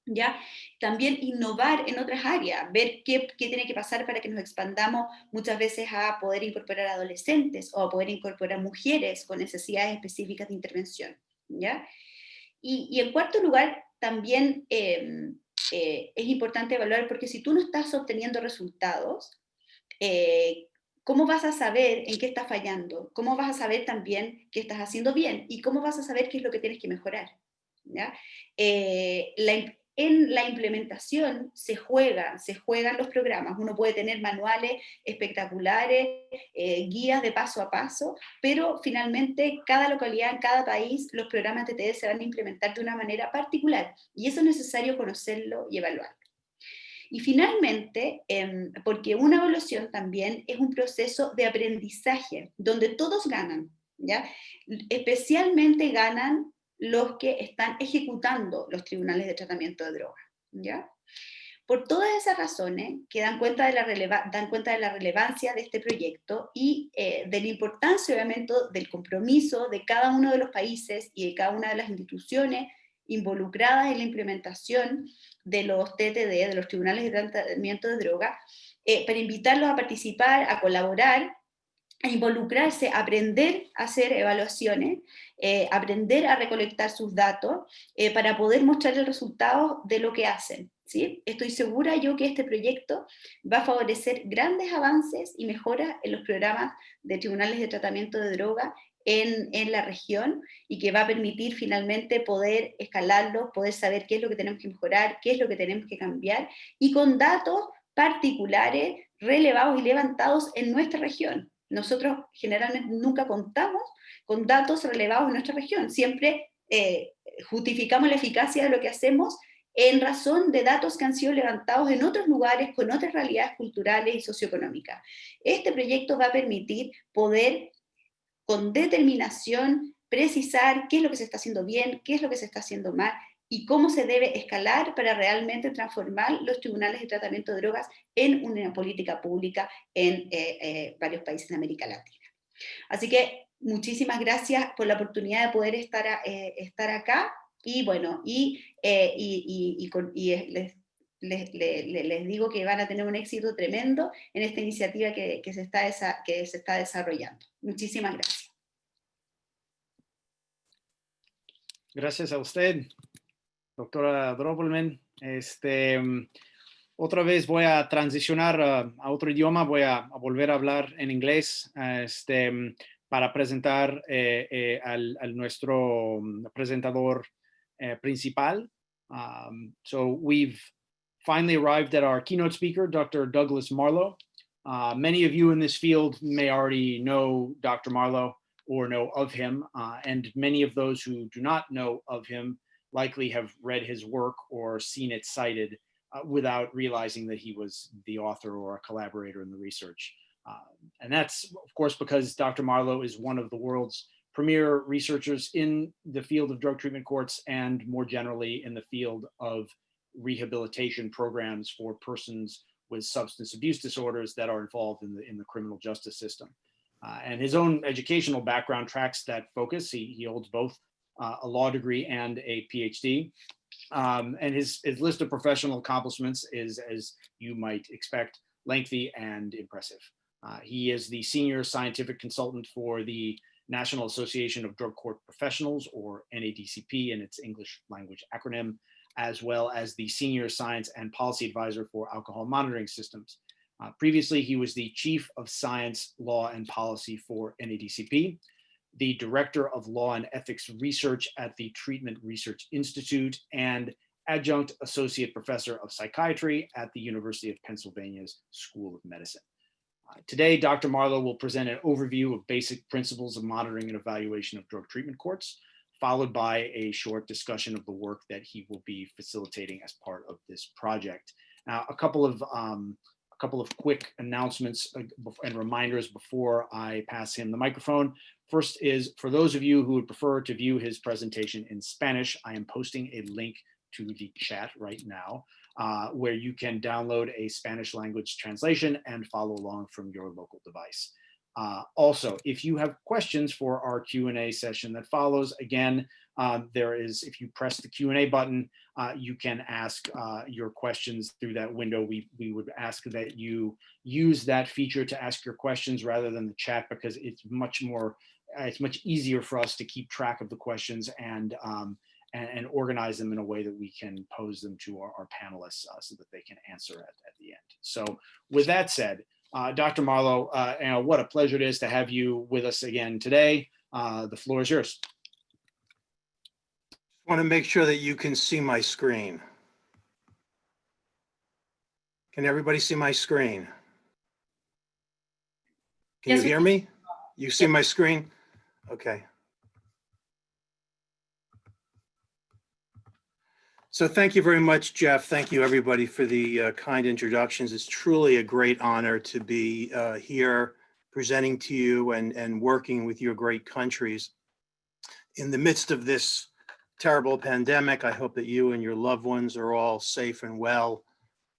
¿ya? También innovar en otras áreas, ver qué tiene que pasar para que nos expandamos muchas veces a poder incorporar adolescentes o a poder incorporar mujeres con necesidades específicas de intervención, ¿ya? Y en cuarto lugar, también es importante evaluar, porque si tú no estás obteniendo resultados, ¿cómo vas a saber en qué estás fallando? ¿Cómo vas a saber también qué estás haciendo bien? ¿Y cómo vas a saber qué es lo que tienes que mejorar? ¿Ya? En la implementación se juegan los programas. Uno puede tener manuales espectaculares, guías de paso a paso, pero finalmente cada localidad, en cada país, los programas de TD se van a implementar de una manera particular. Y eso es necesario conocerlo y evaluarlo. Y finalmente, porque una evaluación también es un proceso de aprendizaje, donde todos ganan, ¿ya? Especialmente ganan los que están ejecutando los tribunales de tratamiento de drogas, ¿ya? Por todas esas razones que dan cuenta de la relevancia de este proyecto y de la importancia, obviamente, del compromiso de cada uno de los países y de cada una de las instituciones involucradas en la implementación de los TTD, de los tribunales de tratamiento de droga, para invitarlos a participar, a colaborar, a involucrarse, a aprender a hacer evaluaciones, aprender a recolectar sus datos para poder mostrar el resultado de lo que hacen, ¿sí? Estoy segura yo que este proyecto va a favorecer grandes avances y mejoras en los programas de tribunales de tratamiento de droga en la región, y que va a permitir finalmente poder escalarlo, poder saber qué es lo que tenemos que mejorar, qué es lo que tenemos que cambiar, y con datos particulares, relevados y levantados en nuestra región. Nosotros generalmente nunca contamos con datos relevados en nuestra región, siempre justificamos la eficacia de lo que hacemos en razón de datos que han sido levantados en otros lugares con otras realidades culturales y socioeconómicas. Este proyecto va a permitir poder, con determinación, precisar qué es lo que se está haciendo bien, qué es lo que se está haciendo mal, y cómo se debe escalar para realmente transformar los tribunales de tratamiento de drogas en una política pública en varios países de América Latina. Así que muchísimas gracias por la oportunidad de poder estar acá, y bueno, les digo que van a tener un éxito tremendo en esta iniciativa que se está desarrollando. Muchísimas gracias. Gracias a usted, doctora Droppelman. Otra vez voy a transicionar a otro idioma, voy a volver a hablar en inglés para presentar a nuestro presentador principal. So we've finally arrived at our keynote speaker, Dr. Douglas Marlow. Many of you in this field may already know Dr. Marlow or know of him, and many of those who do not know of him likely have read his work or seen it cited without realizing that he was the author or a collaborator in the research. And that's, of course, because Dr. Marlow is one of the world's premier researchers in the field of drug treatment courts and more generally in the field of rehabilitation programs for persons with substance abuse disorders that are involved in the criminal justice system. And his own educational background tracks that focus. He holds both a law degree and a PhD. And his list of professional accomplishments is, as you might expect, lengthy and impressive. He is the senior scientific consultant for the National Association of Drug Court Professionals, or NADCP in its English language acronym, as well as the senior science and policy advisor for alcohol monitoring systems. Previously, he was the chief of science, law, and policy for NADCP, the director of law and ethics research at the Treatment Research Institute, and adjunct associate professor of psychiatry at the University of Pennsylvania's School of Medicine. Today, Dr. Marlow will present an overview of basic principles of monitoring and evaluation of drug treatment courts, followed by a short discussion of the work that he will be facilitating as part of this project. Now, a couple of quick announcements and reminders before I pass him the microphone. First is, for those of you who would prefer to view his presentation in Spanish, I am posting a link to the chat right now, where you can download a Spanish language translation and follow along from your local device. Also, if you have questions for our Q&A session that follows, again, if you press the Q&A button, you can ask your questions through that window. We would ask that you use that feature to ask your questions rather than the chat, because it's much easier for us to keep track of the questions and organize them in a way that we can pose them to our panelists so that they can answer at the end. So with that said, Dr. Marlow, what a pleasure it is to have you with us again today. The floor is yours. I want to make sure that you can see my screen. Can everybody see my screen? Can you hear me? You see my screen? Okay. So thank you very much, Jeff. Thank you, everybody, for the kind introductions. It's truly a great honor to be here presenting to you and working with your great countries. In the midst of this terrible pandemic, I hope that you and your loved ones are all safe and well,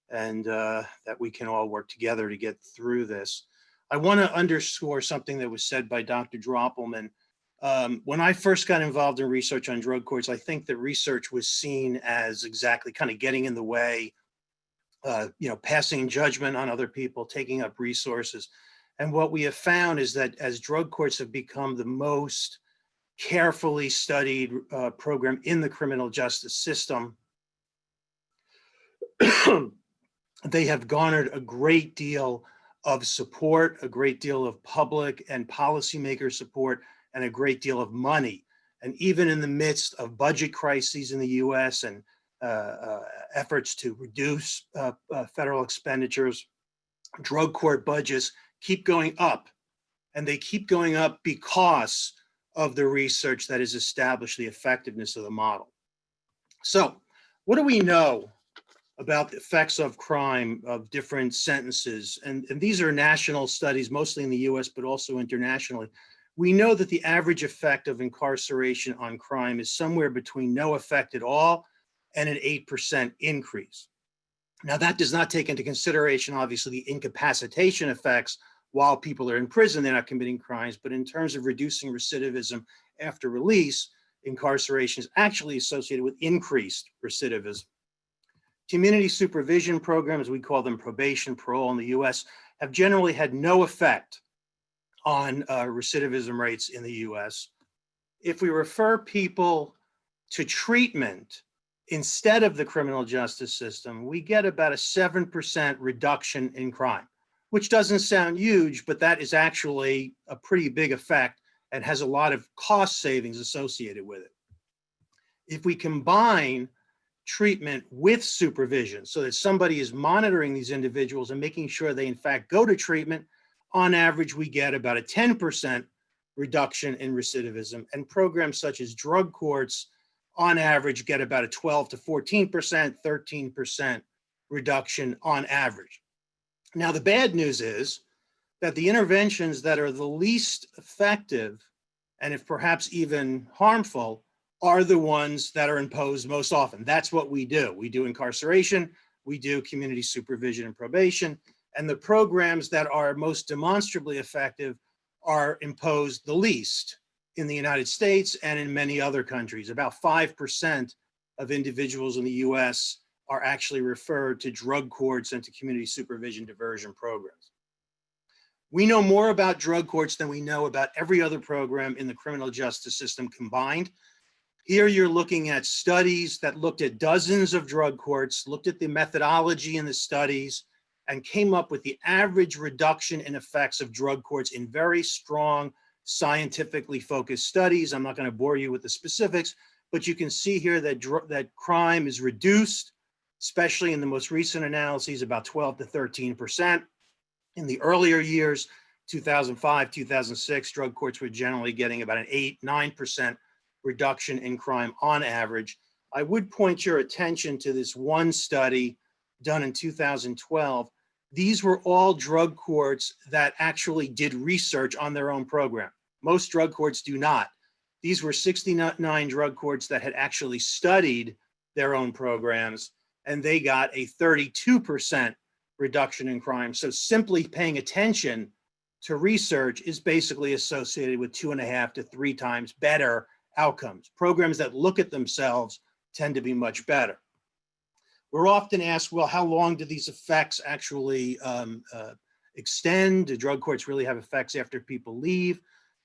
and that we can all work together to get through this. I want to underscore something that was said by Dr. Droppelman. When I first got involved in research on drug courts, I think that research was seen as exactly kind of getting in the way, passing judgment on other people, taking up resources. And what we have found is that as drug courts have become the most carefully studied program in the criminal justice system, they have garnered a great deal of support, a great deal of public and policymaker support, and a great deal of money. And even in the midst of budget crises in the US and efforts to reduce federal expenditures, drug court budgets keep going up. And they keep going up because of the research that has established the effectiveness of the model. So What do we know about the effects of crime of different sentences? And these are national studies, mostly in the US, but also internationally. We know that the average effect of incarceration on crime is somewhere between no effect at all and an 8% increase. Now, that does not take into consideration, obviously, the incapacitation effects while people are in prison, they're not committing crimes, but in terms of reducing recidivism after release, incarceration is actually associated with increased recidivism. Community supervision programs, we call them probation, parole in the US, have generally had no effect on recidivism rates in the US. If we refer people to treatment instead of the criminal justice system, we get about a 7% reduction in crime, which doesn't sound huge, but that is actually a pretty big effect and has a lot of cost savings associated with it. If we combine treatment with supervision so that somebody is monitoring these individuals and making sure they in fact go to treatment, on average, we get about a 10% reduction in recidivism, and programs such as drug courts on average get about a 12 to 14%, 13% reduction on average. Now, the bad news is that the interventions that are the least effective, and if perhaps even harmful, are the ones that are imposed most often. That's what we do. We do incarceration, we do community supervision and probation, and the programs that are most demonstrably effective are imposed the least in the United States and in many other countries. About 5% of individuals in the US are actually referred to drug courts and to community supervision diversion programs. We know more about drug courts than we know about every other program in the criminal justice system combined. Here you're looking at studies that looked at dozens of drug courts, looked at the methodology in the studies, and came up with the average reduction in effects of drug courts in very strong, scientifically focused studies. I'm not going to bore you with the specifics, but you can see here that crime is reduced, especially in the most recent analyses, about 12 to 13%. In the earlier years, 2005, 2006, drug courts were generally getting about an 8, 9% reduction in crime on average. I would point your attention to this one study done in 2012. These were all drug courts that actually did research on their own program. Most drug courts do not. These were 69 drug courts that had actually studied their own programs, and they got a 32% reduction in crime. So simply paying attention to research is basically associated with 2.5 to 3 times better outcomes. Programs that look at themselves tend to be much better. We're often asked, well, how long do these effects actually extend? Do drug courts really have effects after people leave?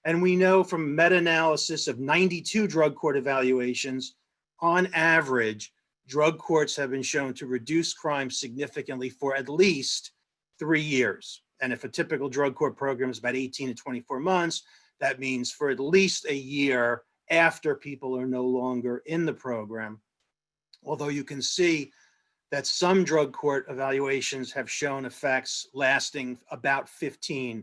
And we know from meta-analysis of 92 drug court evaluations, on average, drug courts have been shown to reduce crime significantly for at least 3 years. And if a typical drug court program is about 18 to 24 months, that means for at least a year after people are no longer in the program. Although you can see that some drug court evaluations have shown effects lasting about 15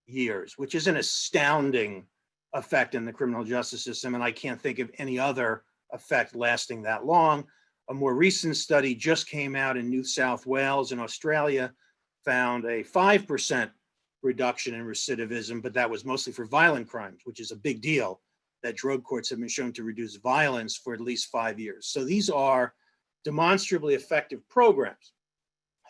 years, which is an astounding effect in the criminal justice system. And I can't think of any other effect lasting that long. A more recent study just came out in New South Wales in Australia, found a 5% reduction in recidivism, but that was mostly for violent crimes, which is a big deal, that drug courts have been shown to reduce violence for at least 5 years. So these are demonstrably effective programs.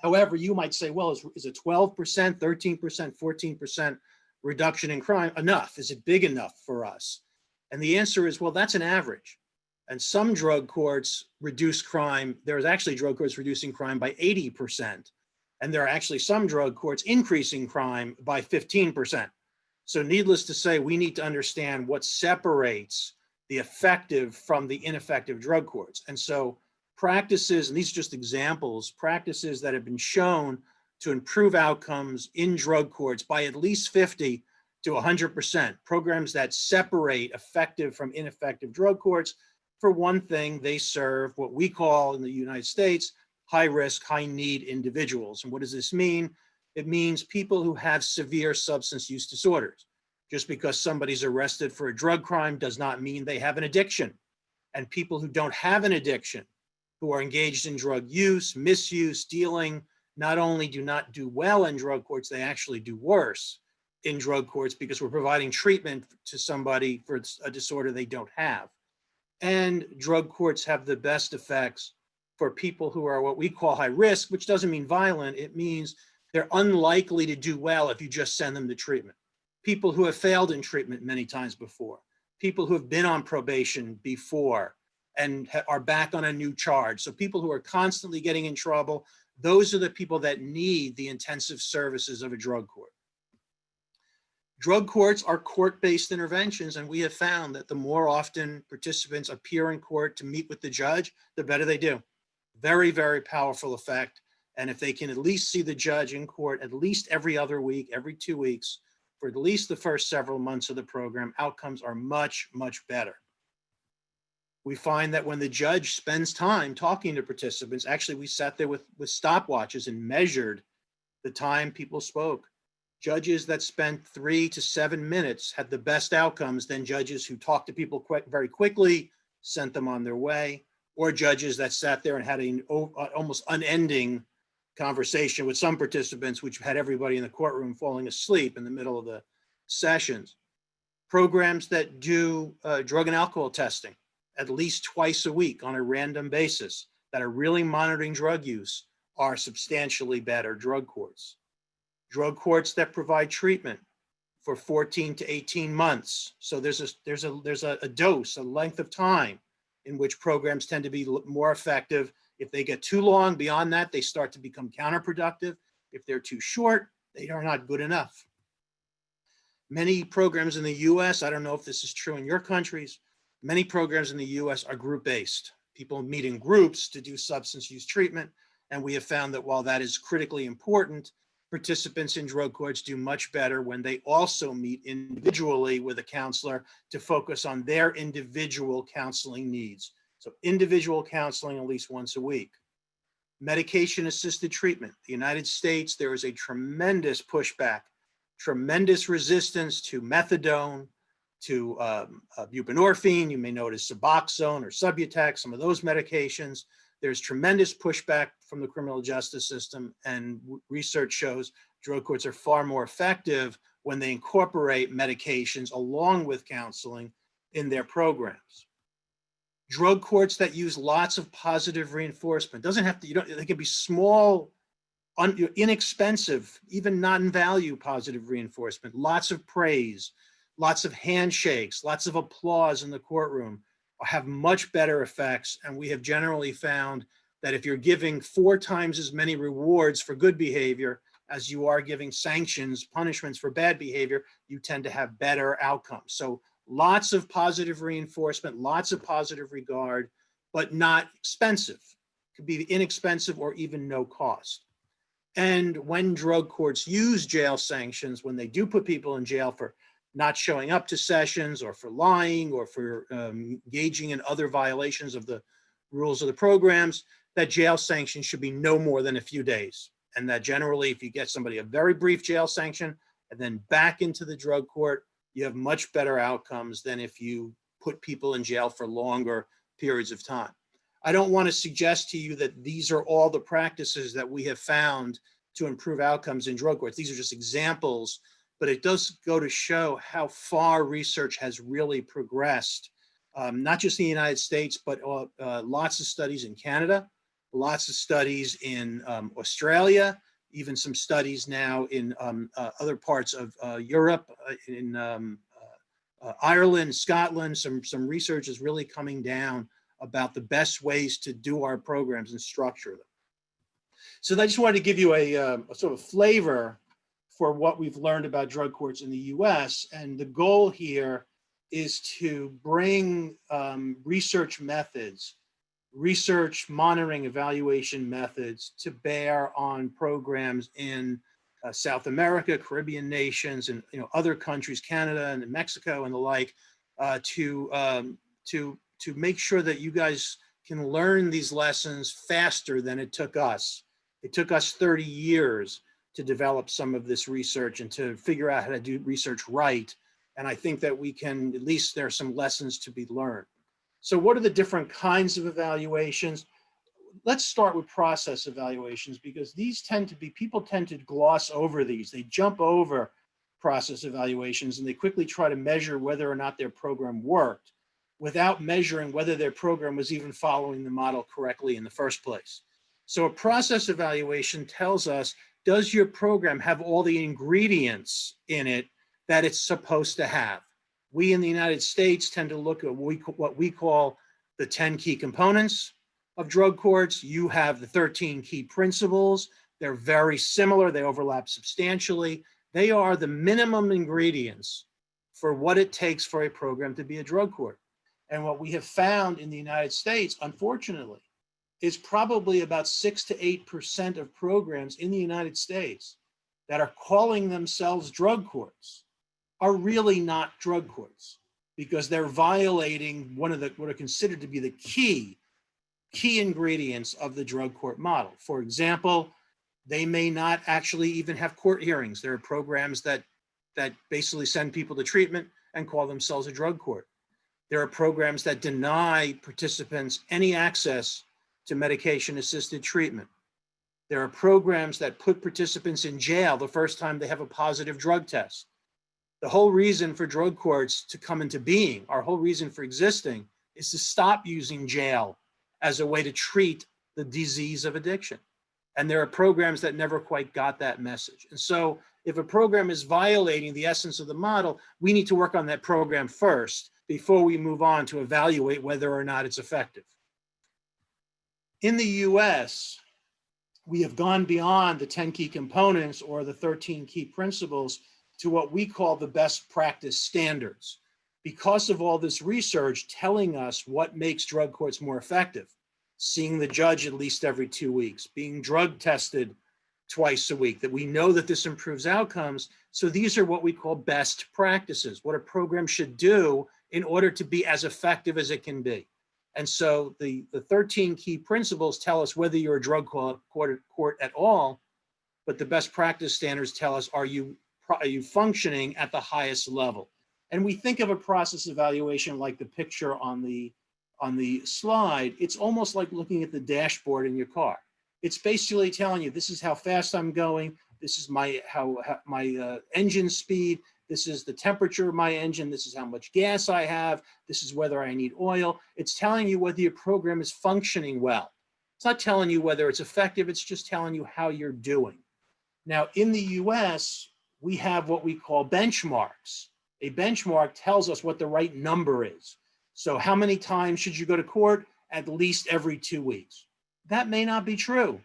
However, you might say, well, is a 12%, 13%, 14% reduction in crime enough? Is it big enough for us? And the answer is, well, that's an average. And some drug courts reduce crime. There's actually drug courts reducing crime by 80%. And there are actually some drug courts increasing crime by 15%. So needless to say, we need to understand what separates the effective from the ineffective drug courts. And so practices, and these are just examples, practices that have been shown to improve outcomes in drug courts by at least 50 to 100%, programs that separate effective from ineffective drug courts. For one thing, they serve what we call in the United States, high risk, high need individuals. And what does this mean? It means people who have severe substance use disorders. Just because somebody's arrested for a drug crime does not mean they have an addiction. And people who don't have an addiction who are engaged in drug use, misuse, dealing, not only do not do well in drug courts, they actually do worse in drug courts because we're providing treatment to somebody for a disorder they don't have. And drug courts have the best effects for people who are what we call high risk, which doesn't mean violent. It means they're unlikely to do well if you just send them to treatment. People who have failed in treatment many times before, people who have been on probation before and are back on a new charge. So people who are constantly getting in trouble, those are the people that need the intensive services of a drug court. Drug courts are court-based interventions, and we have found that the more often participants appear in court to meet with the judge, the better they do. Very, very powerful effect. And if they can at least see the judge in court at least every other week, every 2 weeks, for at least the first several months of the program, outcomes are much, much better. We find that when the judge spends time talking to participants, actually we sat there with stopwatches and measured the time people spoke. Judges that spent 3 to 7 minutes had the best outcomes than judges who talked to people very quickly, sent them on their way, or judges that sat there and had an almost unending conversation with some participants, which had everybody in the courtroom falling asleep in the middle of the sessions. Programs that do drug and alcohol testing at least twice a week on a random basis that are really monitoring drug use are substantially better drug courts. Drug courts that provide treatment for 14 to 18 months. So there's a dose, a length of time in which programs tend to be more effective. If they get too long, beyond that, they start to become counterproductive. If they're too short, they are not good enough. Many programs in the US, I don't know if this is true in your countries, many programs in the US are group-based. People meet in groups to do substance use treatment. And we have found that while that is critically important, participants in drug courts do much better when they also meet individually with a counselor to focus on their individual counseling needs. So individual counseling at least once a week. Medication-assisted treatment. The United States, there is a tremendous pushback, tremendous resistance to methadone, to buprenorphine. You may notice Suboxone or Subutex, some of those medications. There's tremendous pushback from the criminal justice system, and research shows drug courts are far more effective when they incorporate medications along with counseling in their programs. Drug courts that use lots of positive reinforcement. Doesn't have to, they can be small, inexpensive, even non-value positive reinforcement, lots of praise, lots of handshakes, lots of applause in the courtroom have much better effects. And we have generally found that if you're giving 4 times as many rewards for good behavior as you are giving sanctions, punishments for bad behavior, you tend to have better outcomes. So lots of positive reinforcement, lots of positive regard, but not expensive. It could be inexpensive or even no cost. And when drug courts use jail sanctions, when they do put people in jail for not showing up to sessions or for lying or for engaging in other violations of the rules of the programs, that jail sanction should be no more than a few days. And that generally, if you get somebody a very brief jail sanction and then back into the drug court, you have much better outcomes than if you put people in jail for longer periods of time. I don't want to suggest to you that these are all the practices that we have found to improve outcomes in drug courts. These are just examples, but it does go to show how far research has really progressed, not just in the United States, but lots of studies in Canada, lots of studies in Australia, even some studies now in other parts of Europe, in Ireland, Scotland. Some research is really coming down about the best ways to do our programs and structure them. So I just wanted to give you a sort of flavor for what we've learned about drug courts in the US. And the goal here is to bring research methods, research monitoring evaluation methods to bear on programs in South America, Caribbean nations, and other countries, Canada and Mexico and the like, to make sure that you guys can learn these lessons faster than it took us. It took us 30 years to develop some of this research and to figure out how to do research right. And I think that we can, at least there are some lessons to be learned. So what are the different kinds of evaluations? let's start with process evaluations, because these tend to be, people tend to gloss over these. They jump over process evaluations and they quickly try to measure whether or not their program worked without measuring whether their program was even following the model correctly in the first place. So a process evaluation tells us, does your program have all the ingredients in it that it's supposed to have? We in the United States tend to look at what we call the 10 key components of drug courts. You have the 13 key principles. They're very similar. They overlap substantially. They are the minimum ingredients for what it takes for a program to be a drug court. And what we have found in the United States, unfortunately, is probably about 6 to 8% of programs in the United States that are calling themselves drug courts are really not drug courts, because they're violating one of the, what are considered to be the key ingredients of the drug court model. For example, they may not actually even have court hearings. There are programs that basically send people to treatment and call themselves a drug court. There are programs that deny participants any access to medication-assisted treatment. There are programs that put participants in jail the first time they have a positive drug test. The whole reason for drug courts to come into being, our whole reason for existing, is to stop using jail as a way to treat the disease of addiction. And there are programs that never quite got that message. And so if a program is violating the essence of the model, we need to work on that program first before we move on to evaluate whether or not it's effective. In the US, we have gone beyond the 10 key components or the 13 key principles to what we call the best practice standards, because of all this research telling us what makes drug courts more effective. Seeing the judge at least every 2 weeks, being drug tested twice a week, that we know that this improves outcomes. So these are what we call best practices, what a program should do in order to be as effective as it can be. And so the 13 key principles tell us whether you're a drug court at all, but the best practice standards tell us, are you functioning at the highest level? And we think of a process evaluation like the picture on the slide. It's almost like looking at the dashboard in your car. It's basically telling you, this is how fast I'm going, this is my engine speed, this is the temperature of my engine, this is how much gas I have, this is whether I need oil. It's telling you whether your program is functioning well. It's not telling you whether it's effective, it's just telling you how you're doing. Now, in the US, we have what we call benchmarks. A benchmark tells us what the right number is. So how many times should you go to court? At least every 2 weeks. That may not be true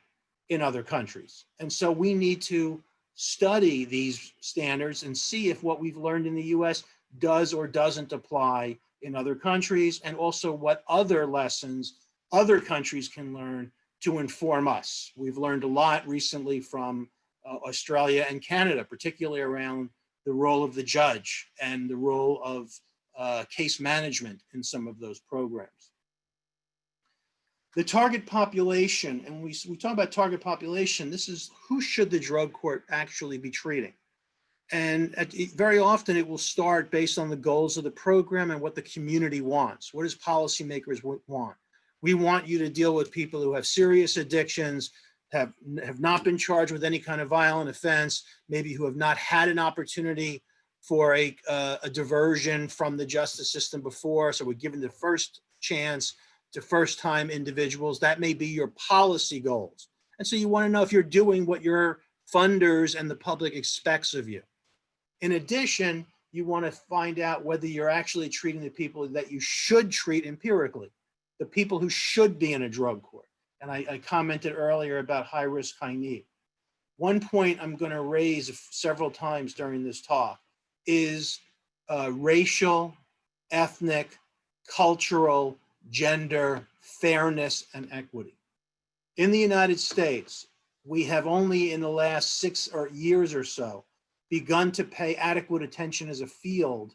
in other countries. And so we need to study these standards and see if what we've learned in the US does or doesn't apply in other countries, and also what other lessons other countries can learn to inform us. We've learned a lot recently from Australia and Canada, particularly around the role of the judge and the role of case management in some of those programs. The target population, and we talk about target population, this is who should the drug court actually be treating? And very often it will start based on the goals of the program and what the community wants. What does policymakers want? We want you to deal with people who have serious addictions, have not been charged with any kind of violent offense, maybe who have not had an opportunity for a diversion from the justice system before. So we're giving the first chance to first-time individuals. That may be your policy goals. And so you want to know if you're doing what your funders and the public expects of you. In addition, you want to find out whether you're actually treating the people that you should treat empirically, the people who should be in a drug court. And I commented earlier about high risk, high need. One point I'm going to raise several times during this talk is racial, ethnic, cultural, gender, fairness, and equity. In the United States, we have only in the last 6 years or so begun to pay adequate attention as a field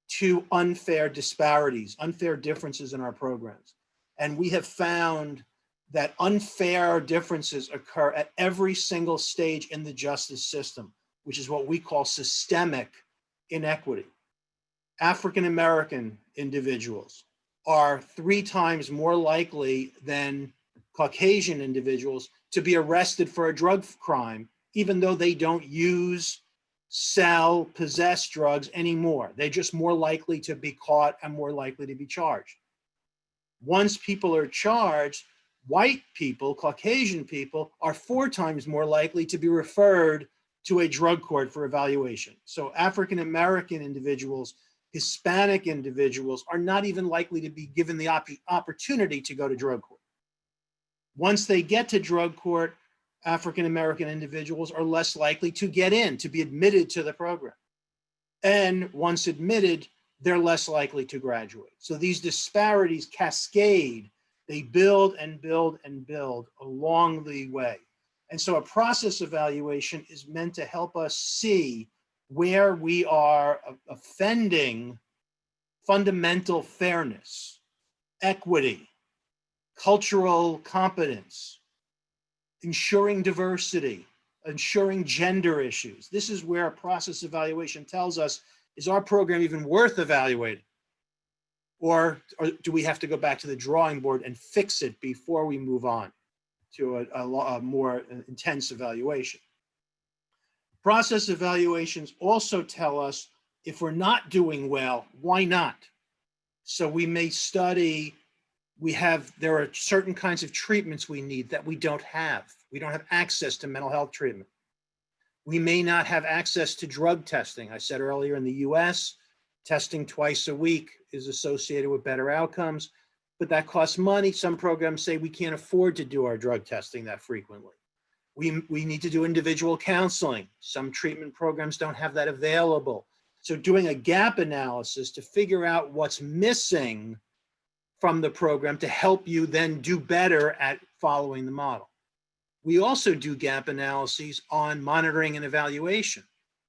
to unfair disparities, unfair differences in our programs. And we have found that unfair differences occur at every single stage in the justice system, which is what we call systemic inequity. African-American individuals are 3 times more likely than Caucasian individuals to be arrested for a drug crime, even though they don't use, sell, possess drugs anymore. They're just more likely to be caught and more likely to be charged. Once people are charged, white people, Caucasian people, are 4 times more likely to be referred to a drug court for evaluation. So African-American individuals, Hispanic individuals are not even likely to be given the opportunity to go to drug court. Once they get to drug court, African-American individuals are less likely to get in, to be admitted to the program. And once admitted, they're less likely to graduate. So these disparities cascade, they build and build and build along the way. And so a process evaluation is meant to help us see where we are offending fundamental fairness, equity, cultural competence, ensuring diversity, ensuring gender issues. This is where a process evaluation tells us, is our program even worth evaluating? Or do we have to go back to the drawing board and fix it before we move on to a more intense evaluation? Process evaluations also tell us if we're not doing well, why not? So we may study, there are certain kinds of treatments we need that we don't have. We don't have access to mental health treatment. We may not have access to drug testing. I said earlier, in the US, testing twice a week is associated with better outcomes, but that costs money. Some programs say we can't afford to do our drug testing that frequently. We need to do individual counseling. Some treatment programs don't have that available. So doing a gap analysis to figure out what's missing from the program to help you then do better at following the model. We also do gap analyses on monitoring and evaluation.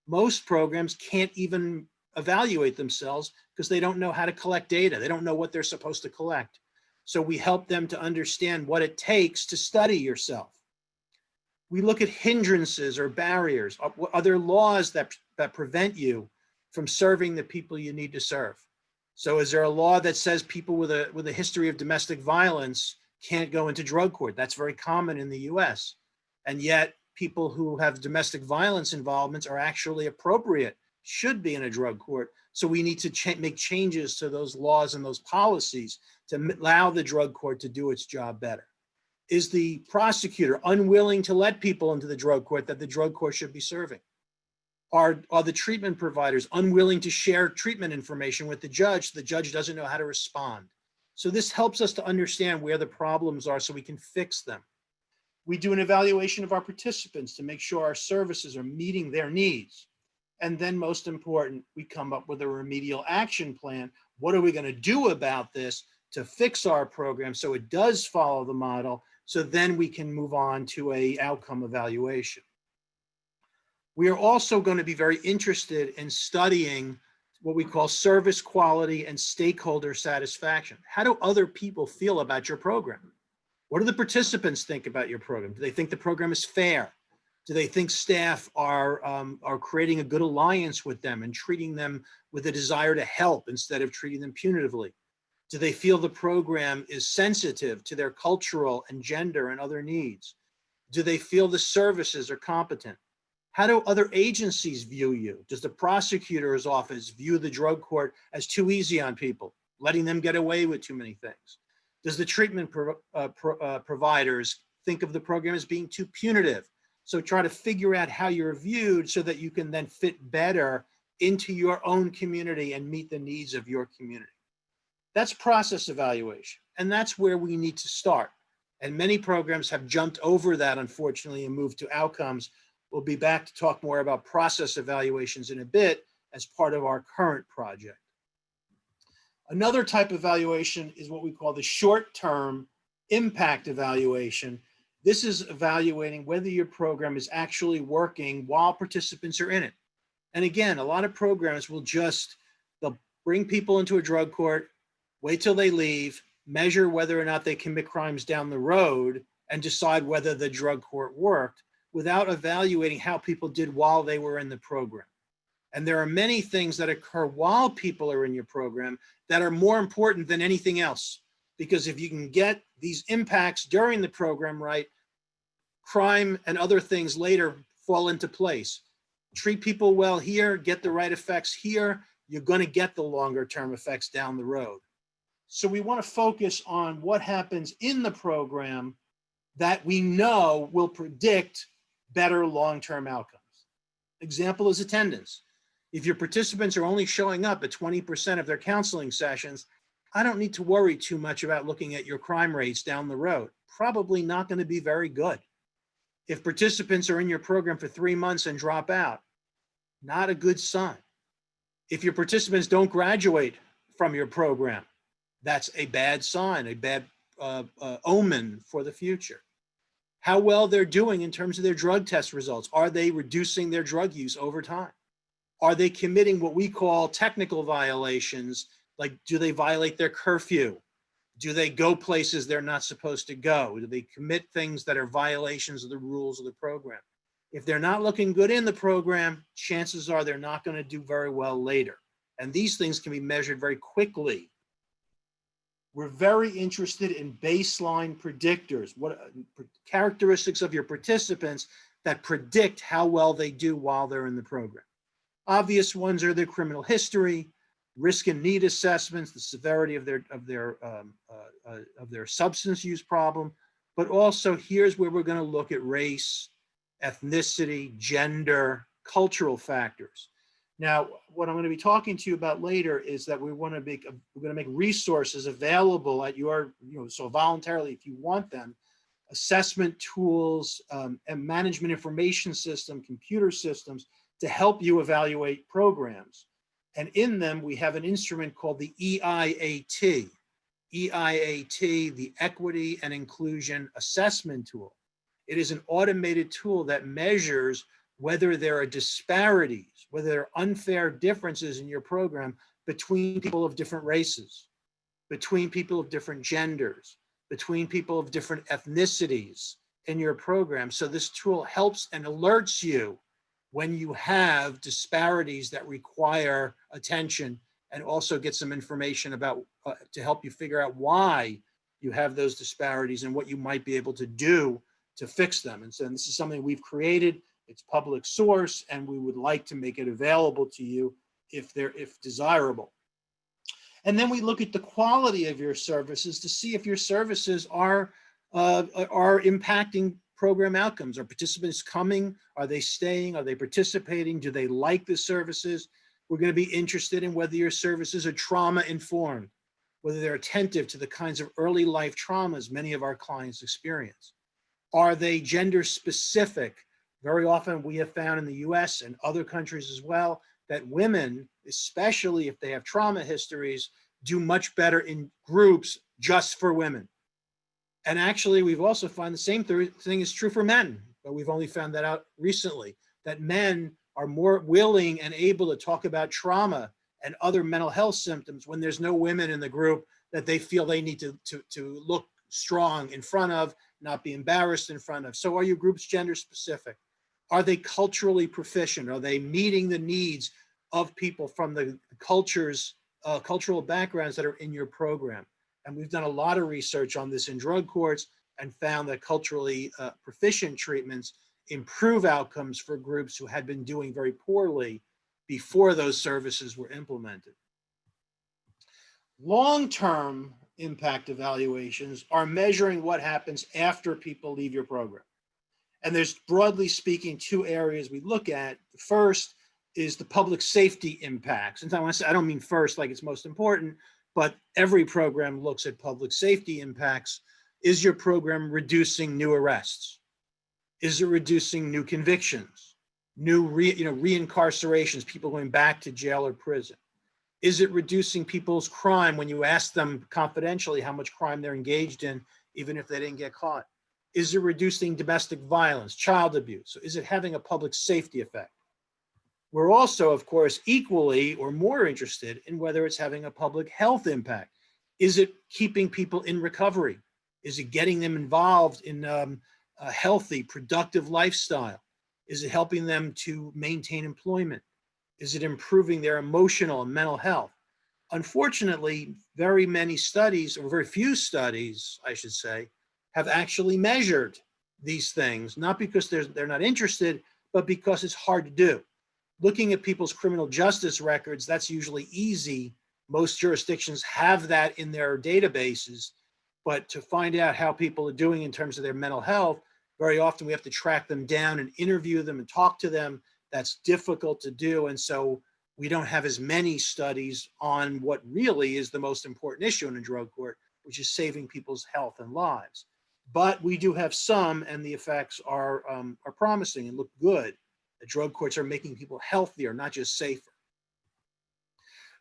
Most programs can't even evaluate themselves because they don't know how to collect data. They don't know what they're supposed to collect. So we help them to understand what it takes to study yourself. We look at hindrances or barriers, other laws that prevent you from serving the people you need to serve. So is there a law that says people with a history of domestic violence can't go into drug court? That's very common in the US. And yet people who have domestic violence involvements are actually appropriate, should be in a drug court. So we need to make changes to those laws and those policies to allow the drug court to do its job better. Is the prosecutor unwilling to let people into the drug court that the drug court should be serving? Are the treatment providers unwilling to share treatment information with the judge? The judge doesn't know how to respond. So this helps us to understand where the problems are so we can fix them. We do an evaluation of our participants to make sure our services are meeting their needs. And then most important, we come up with a remedial action plan. What are we going to do about this to fix our program so it does follow the model, so then we can move on to an outcome evaluation. We are also going to be very interested in studying what we call service quality and stakeholder satisfaction. How do other people feel about your program? What do the participants think about your program? Do they think the program is fair? Do they think staff are creating a good alliance with them and treating them with a desire to help instead of treating them punitively? Do they feel the program is sensitive to their cultural and gender and other needs? Do they feel the services are competent? How do other agencies view you? Does the prosecutor's office view the drug court as too easy on people, letting them get away with too many things? Does the treatment providers think of the program as being too punitive? So try to figure out how you're viewed so that you can then fit better into your own community and meet the needs of your community. That's process evaluation, and that's where we need to start. And many programs have jumped over that, unfortunately, and moved to outcomes. We'll be back to talk more about process evaluations in a bit as part of our current project. Another type of evaluation is what we call the short-term impact evaluation. This is evaluating whether your program is actually working while participants are in it. And again, a lot of programs they'll bring people into a drug court, wait till they leave, measure whether or not they commit crimes down the road, and decide whether the drug court worked without evaluating how people did while they were in the program. And there are many things that occur while people are in your program that are more important than anything else. because if you can get these impacts during the program right, crime and other things later fall into place. Treat people well here, get the right effects here, you're going to get the longer term effects down the road. So we want to focus on what happens in the program that we know will predict better long-term outcomes. Example is attendance. If your participants are only showing up at 20% of their counseling sessions, I don't need to worry too much about looking at your crime rates down the road. Probably not going to be very good. If participants are in your program for 3 months and drop out, not a good sign. If your participants don't graduate from your program, that's a bad sign, a bad omen for the future. How well they're doing in terms of their drug test results. Are they reducing their drug use over time? Are they committing what we call technical violations? Like, do they violate their curfew? Do they go places they're not supposed to go? Do they commit things that are violations of the rules of the program? If they're not looking good in the program, chances are they're not going to do very well later. And these things can be measured very quickly. We're very interested in baseline predictors, what characteristics of your participants that predict how well they do while they're in the program. Obvious ones are their criminal history, risk and need assessments, the severity of their substance use problem, but also here's where we're going to look at race, ethnicity, gender, cultural factors. Now, what I'm going to be talking to you about later is that we're going to make resources available at your, so voluntarily if you want them, assessment tools and management information system, computer systems to help you evaluate programs. And in them, we have an instrument called the EIAT. EIAT, the Equity and Inclusion Assessment Tool. It is an automated tool that measures whether there are disparities, whether there are unfair differences in your program between people of different races, between people of different genders, between people of different ethnicities in your program. So this tool helps and alerts you when you have disparities that require attention, and also get some information about to help you figure out why you have those disparities and what you might be able to do to fix them. And so this is something we've created. It's public source, and we would like to make it available to you if desirable. And then we look at the quality of your services to see if your services are impacting program outcomes. Are participants coming? Are they staying? Are they participating? Do they like the services? We're going to be interested in whether your services are trauma informed, whether they're attentive to the kinds of early life traumas many of our clients experience. Are they gender specific? Very often we have found in the US and other countries as well that women, especially if they have trauma histories, do much better in groups just for women. And actually, we've also found the same thing is true for men, but we've only found that out recently, that men are more willing and able to talk about trauma and other mental health symptoms when there's no women in the group that they feel they need to look strong in front of, not be embarrassed in front of. So are your groups gender specific? Are they culturally proficient? Are they meeting the needs of people from the cultural backgrounds that are in your program? And we've done a lot of research on this in drug courts and found that culturally proficient treatments improve outcomes for groups who had been doing very poorly before those services were implemented. Long-term impact evaluations are measuring what happens after people leave your program. And there's, broadly speaking, two areas we look at. The first is the public safety impacts. And I don't mean first like it's most important, but every program looks at public safety impacts. Is your program reducing new arrests? Is it reducing new convictions, new reincarcerations, people going back to jail or prison? Is it reducing people's crime when you ask them confidentially how much crime they're engaged in, even if they didn't get caught? Is it reducing domestic violence, child abuse? So is it having a public safety effect? We're also, of course, equally or more interested in whether it's having a public health impact. Is it keeping people in recovery? Is it getting them involved in a healthy, productive lifestyle? Is it helping them to maintain employment? Is it improving their emotional and mental health? Unfortunately, very many studies, or very few studies, I should say, have actually measured these things, not because they're not interested, but because it's hard to do. Looking at people's criminal justice records, that's usually easy. Most jurisdictions have that in their databases, but to find out how people are doing in terms of their mental health, very often we have to track them down and interview them and talk to them. That's difficult to do. And so we don't have as many studies on what really is the most important issue in a drug court, which is saving people's health and lives. But we do have some, and the effects are promising and look good. The drug courts are making people healthier, not just safer.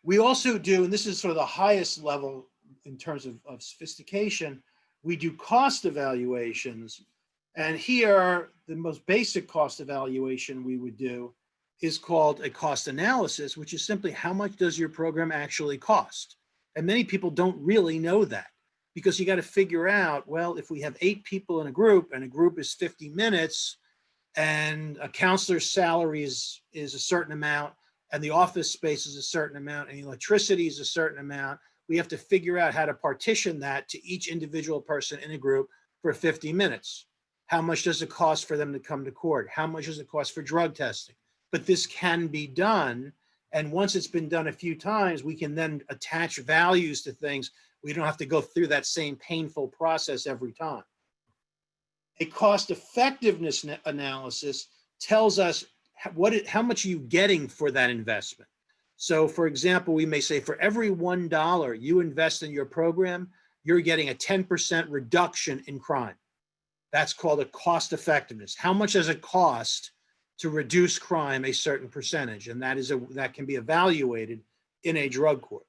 We also do, and this is sort of the highest level in terms of sophistication, we do cost evaluations. And here, the most basic cost evaluation we would do is called a cost analysis, which is simply how much does your program actually cost? And many people don't really know that, because you got to figure out, well, if we have 8 people in a group and a group is 50 minutes and a counselor's salary is a certain amount and the office space is a certain amount and electricity is a certain amount, we have to figure out how to partition that to each individual person in a group for 50 minutes. How much does it cost for them to come to court? How much does it cost for drug testing? But this can be done. And once it's been done a few times, we can then attach values to things. We don't have to go through that same painful process every time. A cost effectiveness analysis tells us how much are you getting for that investment. So for example, we may say for every $1 you invest in your program, you're getting a 10% reduction in crime. That's called a cost effectiveness. How much does it cost to reduce crime a certain percentage? And that can be evaluated in a drug court.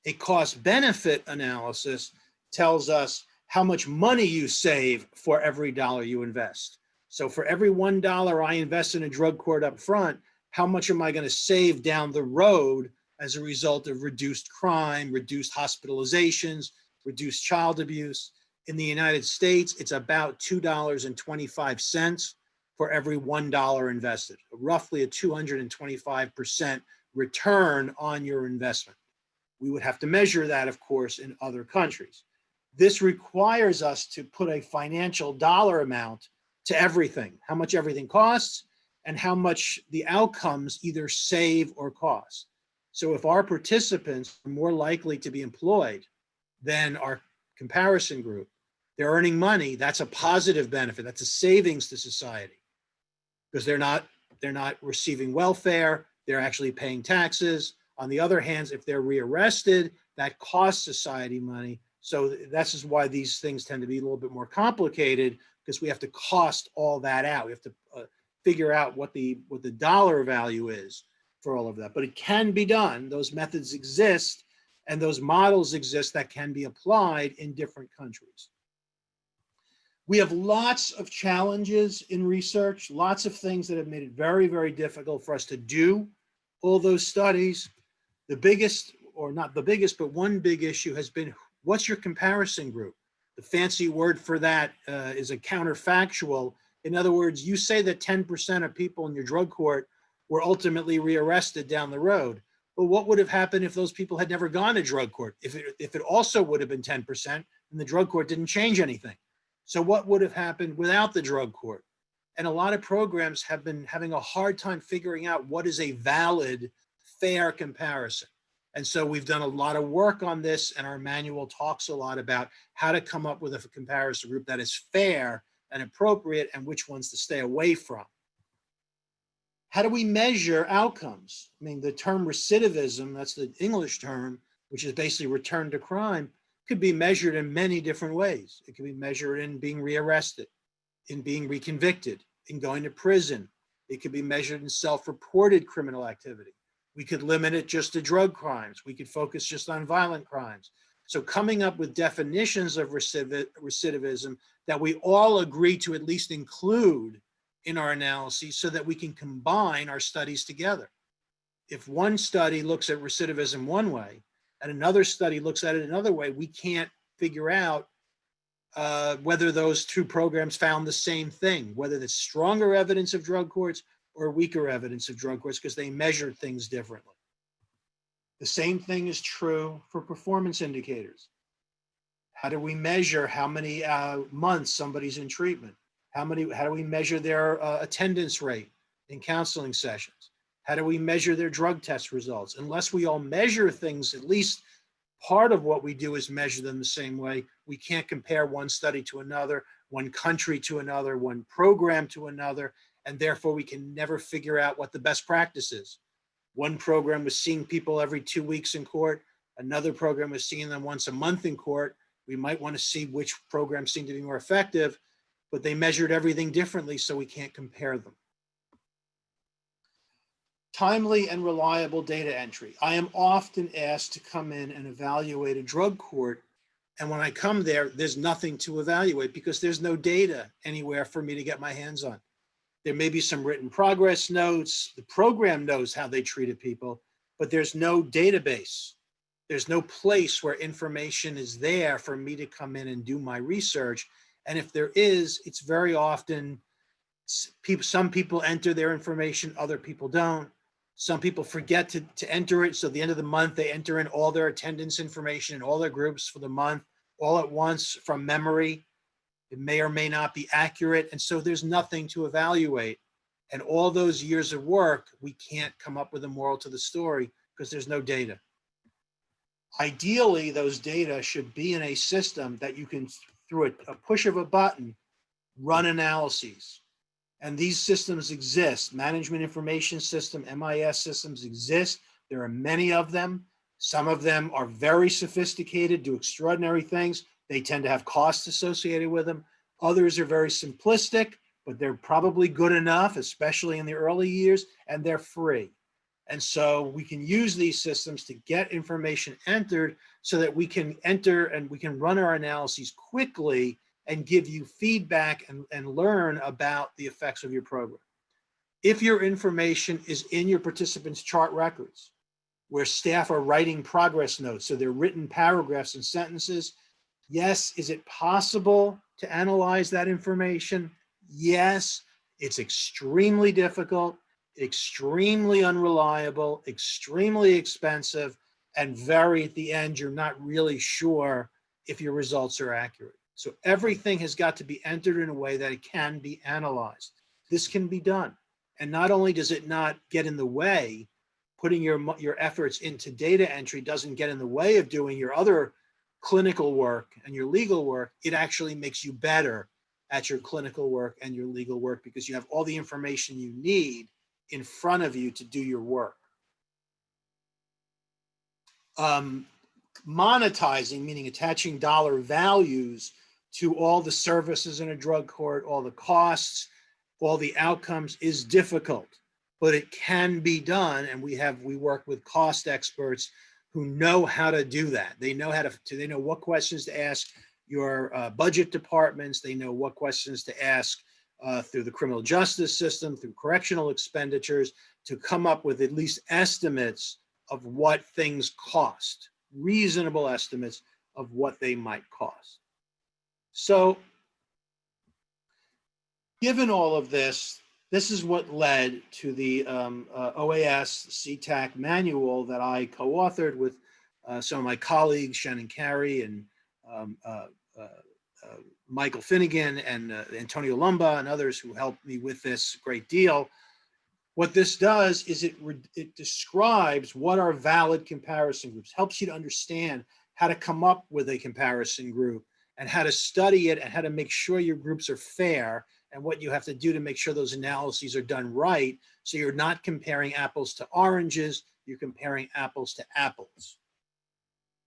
A cost benefit analysis tells us how much money you save for every dollar you invest. So for every $1 I invest in a drug court up front, how much am I going to save down the road as a result of reduced crime, reduced hospitalizations, reduced child abuse? In the United States, it's about $2.25 for every $1 invested, roughly a 225% return on your investment. We would have to measure that, of course, in other countries. This requires us to put a financial dollar amount to everything, how much everything costs and how much the outcomes either save or cost. So if our participants are more likely to be employed than our comparison group, they're earning money, that's a positive benefit. That's a savings to society because they're not receiving welfare, they're actually paying taxes. On the other hand, if they're rearrested, that costs society money. So that's just why these things tend to be a little bit more complicated, because we have to cost all that out. We have to figure out what the dollar value is for all of that. But it can be done. Those methods exist and those models exist that can be applied in different countries. We have lots of challenges in research, lots of things that have made it very, very difficult for us to do all those studies. The biggest, or not the biggest, but one big issue has been, what's your comparison group? The fancy word for that is a counterfactual. In other words, you say that 10% of people in your drug court were ultimately rearrested down the road. But what would have happened if those people had never gone to drug court? If it also would have been 10% and the drug court didn't change anything? So what would have happened without the drug court? And a lot of programs have been having a hard time figuring out what is a valid, fair comparison. And so we've done a lot of work on this, and our manual talks a lot about how to come up with a comparison group that is fair and appropriate and which ones to stay away from. How do we measure outcomes? I mean, the term recidivism, that's the English term, which is basically return to crime, could be measured in many different ways. It can be measured in being rearrested, in being reconvicted, in going to prison. It could be measured in self-reported criminal activity. We could limit it just to drug crimes. We could focus just on violent crimes. So coming up with definitions of recidivism that we all agree to at least include in our analyses so that we can combine our studies together. If one study looks at recidivism one way and another study looks at it another way, we can't figure out whether those two programs found the same thing, whether it's stronger evidence of drug courts or weaker evidence of drug courts, because they measure things differently. The same thing is true for performance indicators. How do we measure how many months somebody's in treatment? How do we measure their attendance rate in counseling sessions? How do we measure their drug test results? Unless we all measure things, at least part of what we do is measure them the same way. We can't compare one study to another, one country to another, one program to another, and therefore we can never figure out what the best practice is. One program was seeing people every 2 weeks in court. Another program was seeing them once a month in court. We might want to see which programs seem to be more effective, but they measured everything differently, so we can't compare them. Timely and reliable data entry. I am often asked to come in and evaluate a drug court, and when I come there, there's nothing to evaluate because there's no data anywhere for me to get my hands on. There may be some written progress notes. The program knows how they treated people, but there's no database. There's no place where information is there for me to come in and do my research. And if there is, it's very often some people enter their information, other people don't. Some people forget to enter it. So at the end of the month, they enter in all their attendance information and all their groups for the month all at once from memory. It may or may not be accurate. And so there's nothing to evaluate. And all those years of work, we can't come up with a moral to the story because there's no data. Ideally, those data should be in a system that you can, through a push of a button, run analyses. And these systems exist. Management Information System, MIS systems exist. There are many of them. Some of them are very sophisticated, do extraordinary things. They tend to have costs associated with them. Others are very simplistic, but they're probably good enough, especially in the early years, and they're free. And so we can use these systems to get information entered so that we can enter and we can run our analyses quickly and give you feedback and learn about the effects of your program. If your information is in your participants' chart records, where staff are writing progress notes, so they're written paragraphs and sentences, yes, is it possible to analyze that information? Yes, it's extremely difficult, extremely unreliable, extremely expensive, and very at the end, you're not really sure if your results are accurate. So everything has got to be entered in a way that it can be analyzed. This can be done. And not only does it not get in the way, putting your efforts into data entry doesn't get in the way of doing your other clinical work and your legal work, it actually makes you better at your clinical work and your legal work because you have all the information you need in front of you to do your work. Monetizing, meaning attaching dollar values to all the services in a drug court, all the costs, all the outcomes is difficult, but it can be done. And we work with cost experts who know how to do that. They know how to they know what questions to ask your budget departments. They know what questions to ask through the criminal justice system, through correctional expenditures, to come up with at least estimates of what things cost, reasonable estimates of what they might cost. So given all of this, this is what led to the OAS CTAC manual that I co-authored with some of my colleagues, Shannon Carey and Michael Finnegan and Antonio Lumba and others who helped me with this great deal. What this does is it describes what are valid comparison groups, helps you to understand how to come up with a comparison group and how to study it and how to make sure your groups are fair and what you have to do to make sure those analyses are done right. So you're not comparing apples to oranges, you're comparing apples to apples.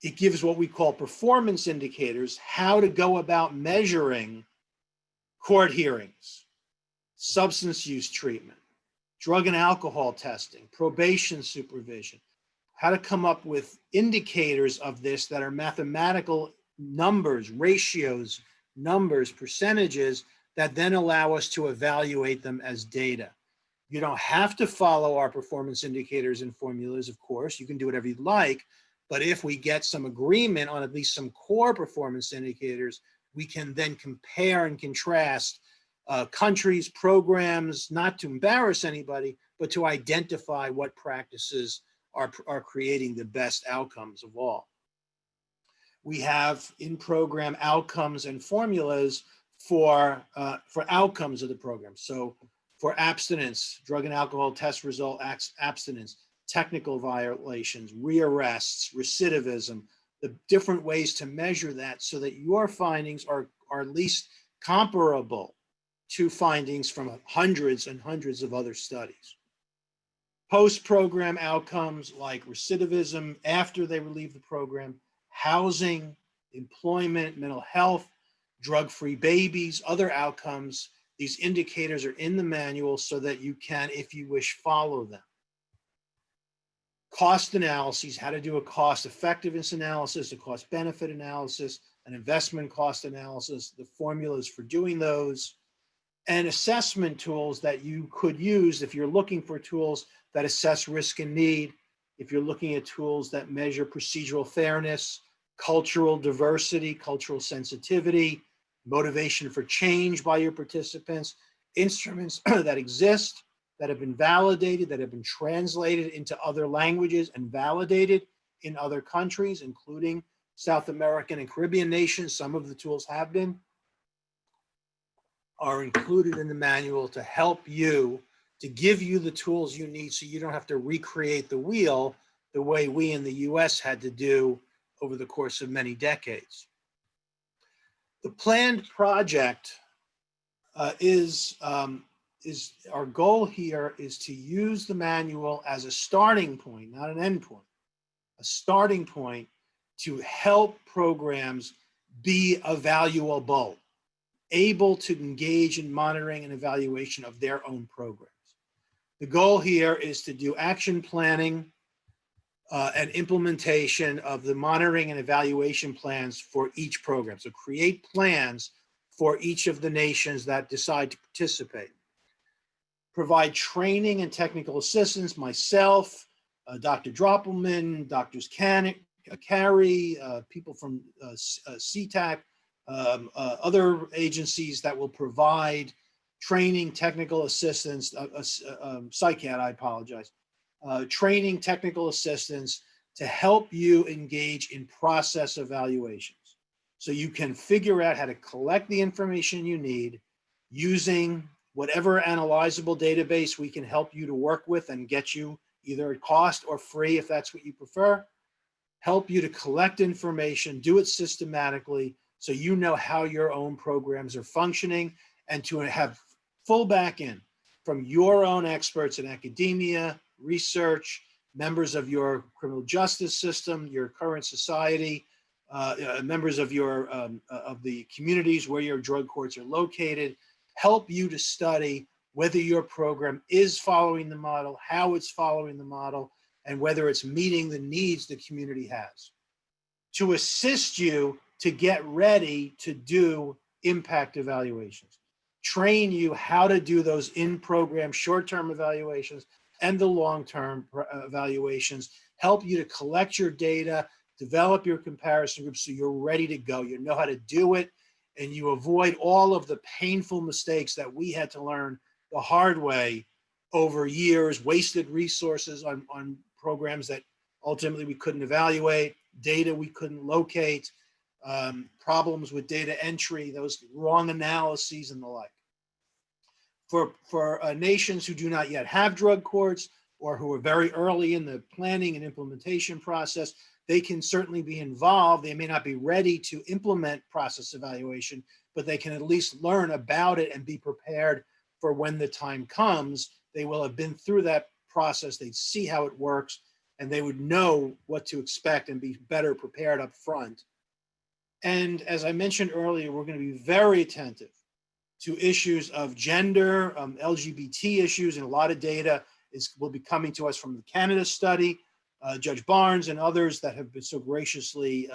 It gives what we call performance indicators, how to go about measuring court hearings, substance use treatment, drug and alcohol testing, probation supervision, how to come up with indicators of this that are mathematical numbers, ratios, numbers, percentages that then allow us to evaluate them as data. You don't have to follow our performance indicators and formulas, of course. You can do whatever you'd like, but if we get some agreement on at least some core performance indicators, we can then compare and contrast countries, programs, not to embarrass anybody, but to identify what practices are creating the best outcomes of all. We have in-program outcomes and formulas for outcomes of the program. So for abstinence, drug and alcohol test result abstinence, technical violations, rearrests, recidivism, the different ways to measure that so that your findings are at least comparable to findings from hundreds and hundreds of other studies. Post-program outcomes like recidivism after they leave the program, housing, employment, mental health, drug-free babies, other outcomes. These indicators are in the manual so that you can, if you wish, follow them. Cost analyses, how to do a cost effectiveness analysis, a cost benefit analysis, an investment cost analysis, the formulas for doing those, and assessment tools that you could use if you're looking for tools that assess risk and need, if you're looking at tools that measure procedural fairness, cultural diversity, cultural sensitivity, motivation for change by your participants, instruments that exist, that have been validated, that have been translated into other languages and validated in other countries, including South American and Caribbean nations. Some of the tools have been, are included in the manual to help you, to give you the tools you need so you don't have to recreate the wheel the way we in the US had to do over the course of many decades. The planned project is our goal here is to use the manual as a starting point, not an end point, a starting point to help programs be evaluable, able to engage in monitoring and evaluation of their own programs. The goal here is to do action planning and implementation of the monitoring and evaluation plans for each program. So create plans for each of the nations that decide to participate. Provide training and technical assistance, myself, Dr. Droppelman, Drs. Carey, people from CTAC, other agencies that will provide training, technical assistance, psychiat, I apologize, training, technical assistance to help you engage in process evaluations. So you can figure out how to collect the information you need using whatever analyzable database we can help you to work with and get you either at cost or free if that's what you prefer. Help you to collect information, do it systematically so you know how your own programs are functioning, and to have full back-in from your own experts in academia, research, members of your criminal justice system, your current society, members of your of the communities where your drug courts are located, help you to study whether your program is following the model, how it's following the model, and whether it's meeting the needs the community has. To assist you to get ready to do impact evaluations, train you how to do those in-program short-term evaluations and the long-term evaluations, help you to collect your data, develop your comparison group so you're ready to go. You know how to do it, and you avoid all of the painful mistakes that we had to learn the hard way over years, wasted resources on programs that ultimately we couldn't evaluate, data we couldn't locate, problems with data entry, those wrong analyses and the like. For nations who do not yet have drug courts or who are very early in the planning and implementation process, they can certainly be involved. They may not be ready to implement process evaluation, but they can at least learn about it and be prepared for when the time comes. They will have been through that process. They see how it works, and they would know what to expect and be better prepared up front. And as I mentioned earlier, we're going to be very attentive to issues of gender, LGBT issues, and a lot of data will be coming to us from the Canada study, Judge Barnes and others that have been so graciously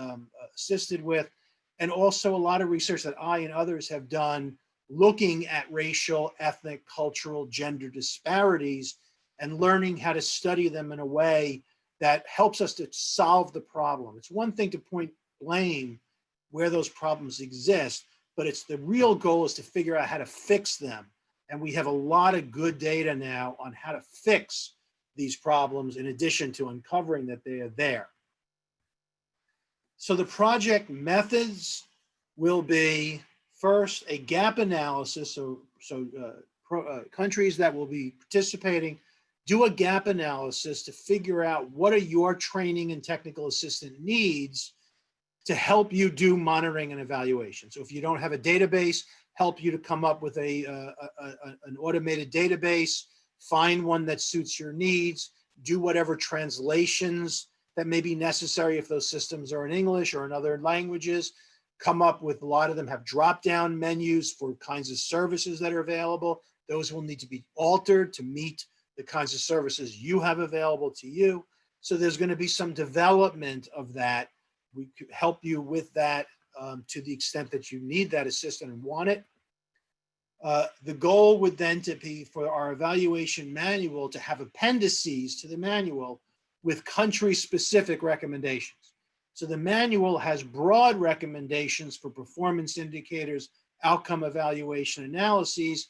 assisted with, and also a lot of research that I and others have done looking at racial, ethnic, cultural, gender disparities and learning how to study them in a way that helps us to solve the problem. It's one thing to point blame where those problems exist, but it's the real goal is to figure out how to fix them. And we have a lot of good data now on how to fix these problems in addition to uncovering that they are there. So the project methods will be first a gap analysis. Countries that will be participating do a gap analysis to figure out what are your training and technical assistant needs to help you do monitoring and evaluation. So if you don't have a database, help you to come up with an automated database, find one that suits your needs, do whatever translations that may be necessary if those systems are in English or in other languages, come up with, a lot of them have drop-down menus for kinds of services that are available. Those will need to be altered to meet the kinds of services you have available to you. So there's going to be some development of that. We could help you with that to the extent that you need that assistance and want it. The goal would then to be for our evaluation manual to have appendices to the manual with country-specific recommendations. So the manual has broad recommendations for performance indicators, outcome evaluation analyses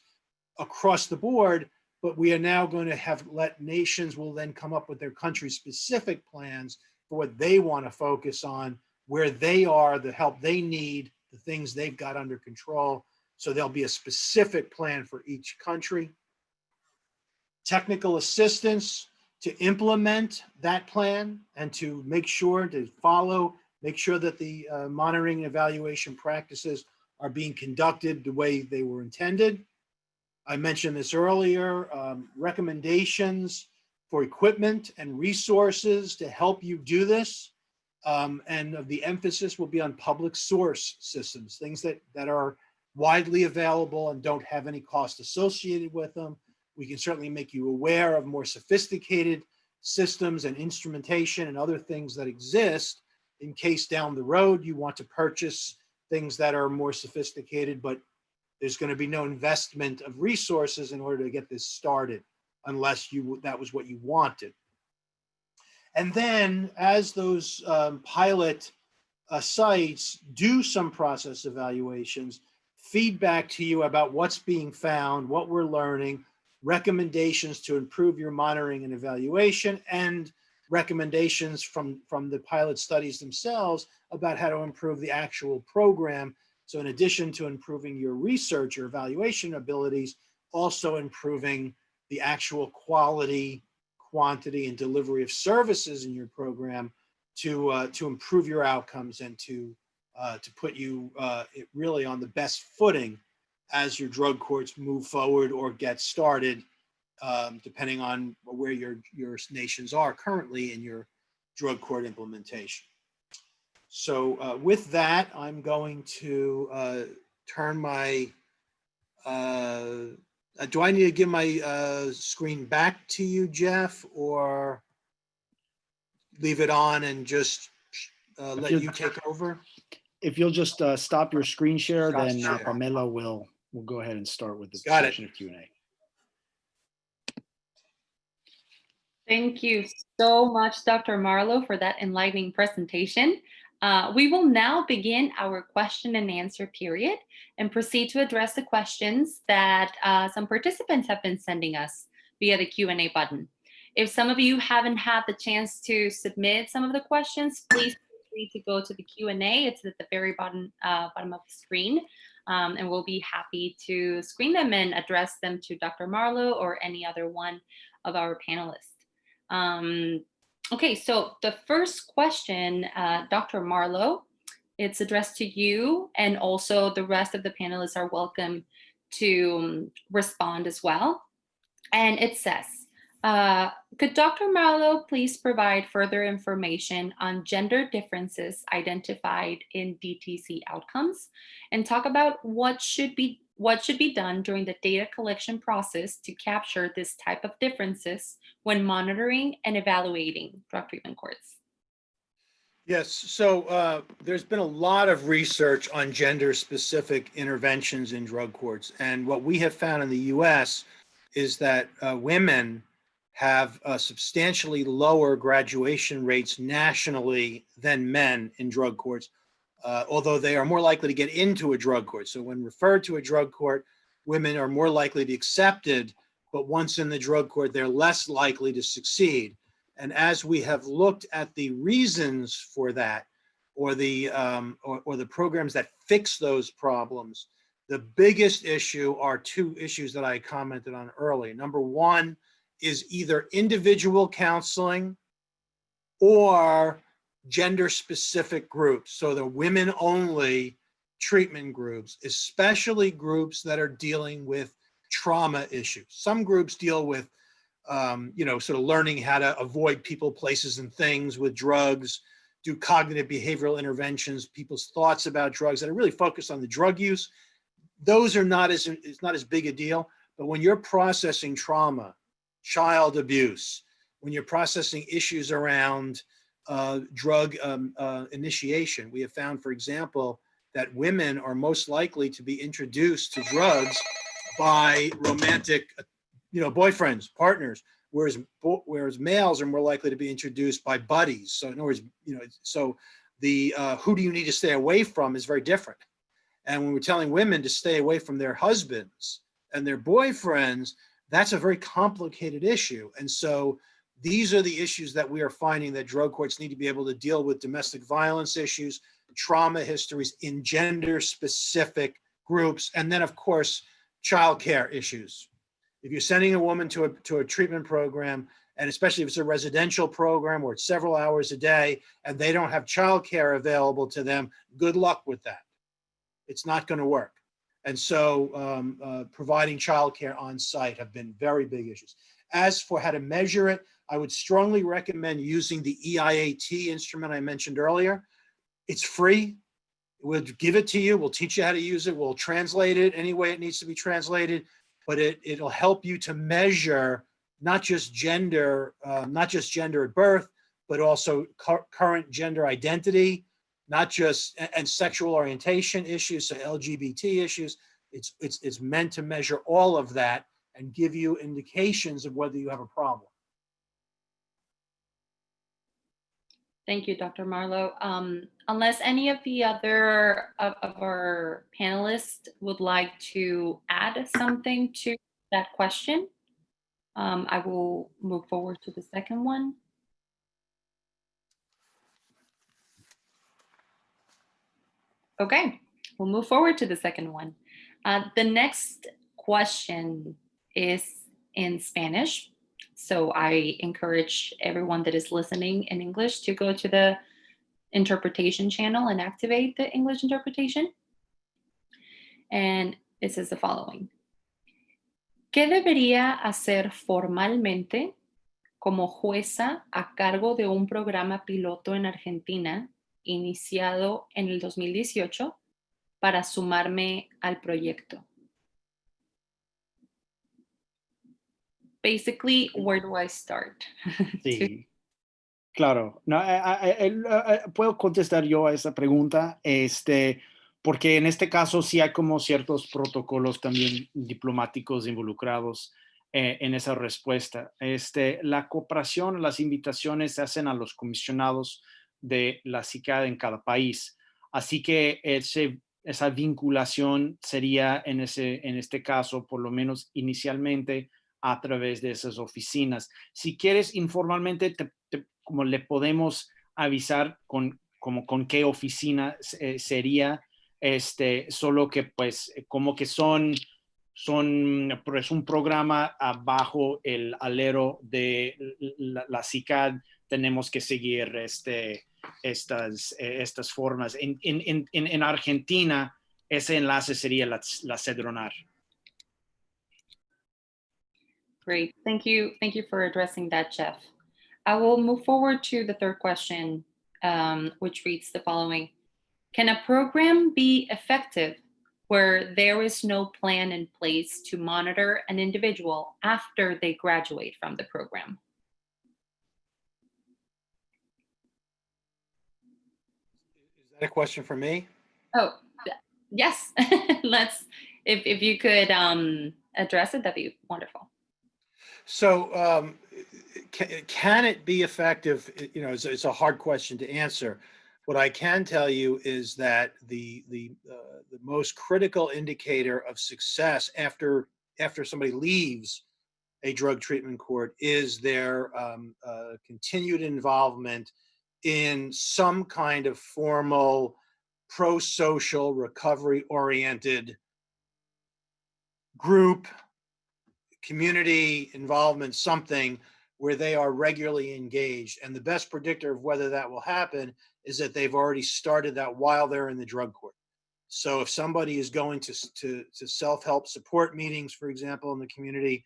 across the board, but we are now going to let nations will then come up with their country-specific plans for what they want to focus on, where they are, the help they need, the things they've got under control. So there'll be a specific plan for each country. Technical assistance to implement that plan and to make sure to follow, make sure that the monitoring and evaluation practices are being conducted the way they were intended. I mentioned this earlier, recommendations for equipment and resources to help you do this. And the emphasis will be on public source systems, things that are widely available and don't have any cost associated with them. We can certainly make you aware of more sophisticated systems and instrumentation and other things that exist in case down the road you want to purchase things that are more sophisticated, but there's going to be no investment of resources in order to get this started unless that was what you wanted. And then as those pilot sites do some process evaluations, feedback to you about what's being found, what we're learning, recommendations to improve your monitoring and evaluation, and recommendations from the pilot studies themselves about how to improve the actual program. So in addition to improving your research or evaluation abilities, also improving the actual quality, quantity, and delivery of services in your program to improve your outcomes and to put you really on the best footing as your drug courts move forward or get started, depending on where your nations are currently in your drug court implementation. So with that, I'm going to turn my, do I need to give my screen back to you, Jeff, or leave it on and just let you take over? If you'll just stop your screen share, Stop then share. Pamela will go ahead and start with the Got it. session of Q&A. Thank you so much, Dr. Marlow, for that enlightening presentation. We will now begin our question and answer period and proceed to address the questions that some participants have been sending us via the Q&A button. If some of you haven't had the chance to submit some of the questions, please feel free to go to the Q&A. It's at the very bottom of the screen, and we'll be happy to screen them and address them to Dr. Marlow or any other one of our panelists. Okay, so the first question, Dr. Marlow, it's addressed to you, and also the rest of the panelists are welcome to respond as well. And it says, could Dr. Marlow please provide further information on gender differences identified in DTC outcomes and talk about what should be done during the data collection process to capture this type of differences when monitoring and evaluating drug treatment courts? Yes, so there's been a lot of research on gender-specific interventions in drug courts. And what we have found in the US is that women have substantially lower graduation rates nationally than men in drug courts, although they are more likely to get into a drug court. So when referred to a drug court, women are more likely to be accepted but once in the drug court, they're less likely to succeed. And as we have looked at the reasons for that, or the programs that fix those problems, the biggest issue are two issues that I commented on earlier. Number one is either individual counseling or gender-specific groups. So the women-only treatment groups, especially groups that are dealing with trauma issues. Some groups deal with, sort of learning how to avoid people, places, and things with drugs, do cognitive behavioral interventions, people's thoughts about drugs that are really focused on the drug use. Those are it's not as big a deal. But when you're processing trauma, child abuse, when you're processing issues around drug initiation, we have found, for example, that women are most likely to be introduced to drugs by romantic, boyfriends, partners, whereas males are more likely to be introduced by buddies. So in other words, so the who do you need to stay away from is very different. And when we're telling women to stay away from their husbands and their boyfriends, that's a very complicated issue. And so these are the issues that we are finding that drug courts need to be able to deal with: domestic violence issues, trauma histories in gender-specific groups, and then, of course, childcare issues. If you're sending a woman to a treatment program, and especially if it's a residential program where it's several hours a day and they don't have childcare available to them, good luck with that. It's not going to work. And so providing childcare on site have been very big issues. As for how to measure it, I would strongly recommend using the EIAT instrument I mentioned earlier. It's free. We'll give it to you. We'll teach you how to use it. We'll translate it any way it needs to be translated. But it'll help you to measure not just gender at birth, but also current gender identity, not just and sexual orientation issues, so LGBT issues. It's meant to measure all of that and give you indications of whether you have a problem. Thank you, Dr. Marlow. Unless any of the other of our panelists would like to add something to that question, I will move forward to the second one. Okay, we'll move forward to the second one. The next question is in Spanish. So I encourage everyone that is listening in English to go to the interpretation channel and activate the English interpretation. And it says the following. ¿Qué debería hacer formalmente como jueza a cargo de un programa piloto en Argentina iniciado en el 2018 para sumarme al proyecto? Basically, where do I start? Sí, claro. No, puedo contestar yo a esa pregunta, porque en este caso sí hay como ciertos protocolos también diplomáticos involucrados en esa respuesta. La cooperación, las invitaciones se hacen a los comisionados de la CICAD en cada país. Así que esa vinculación sería en este caso, por lo menos inicialmente, a través de esas oficinas. Si quieres, informalmente, como le podemos avisar con qué oficina sería, solo que pues como que son pues, un programa bajo el alero de la CICAD. Tenemos que seguir estas formas. En Argentina, ese enlace sería la CEDRONAR. Great. Thank you for addressing that, Jeff. I will move forward to the third question, which reads the following. Can a program be effective where there is no plan in place to monitor an individual after they graduate from the program? Is that a question for me? Oh, yes. If you could address it, that'd be wonderful. So can it be effective? It's a hard question to answer. What I can tell you is that the most critical indicator of success after somebody leaves a drug treatment court is their continued involvement in some kind of formal pro-social recovery-oriented group, community involvement, something where they are regularly engaged. And the best predictor of whether that will happen is that they've already started that while they're in the drug court. So if somebody is going to self-help support meetings, for example, in the community,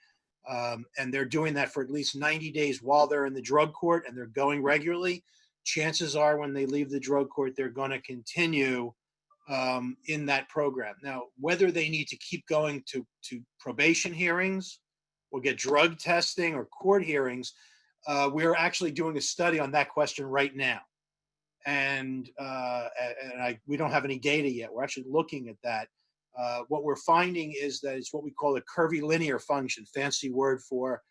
and they're doing that for at least 90 days while they're in the drug court and they're going regularly, chances are when they leave the drug court, they're going to continue in that program. Now, whether they need to keep going to probation hearings or get drug testing or court hearings, we're actually doing a study on that question right now. And we don't have any data yet. We're actually looking at that. What we're finding is that it's what we call a curvilinear function, fancy word for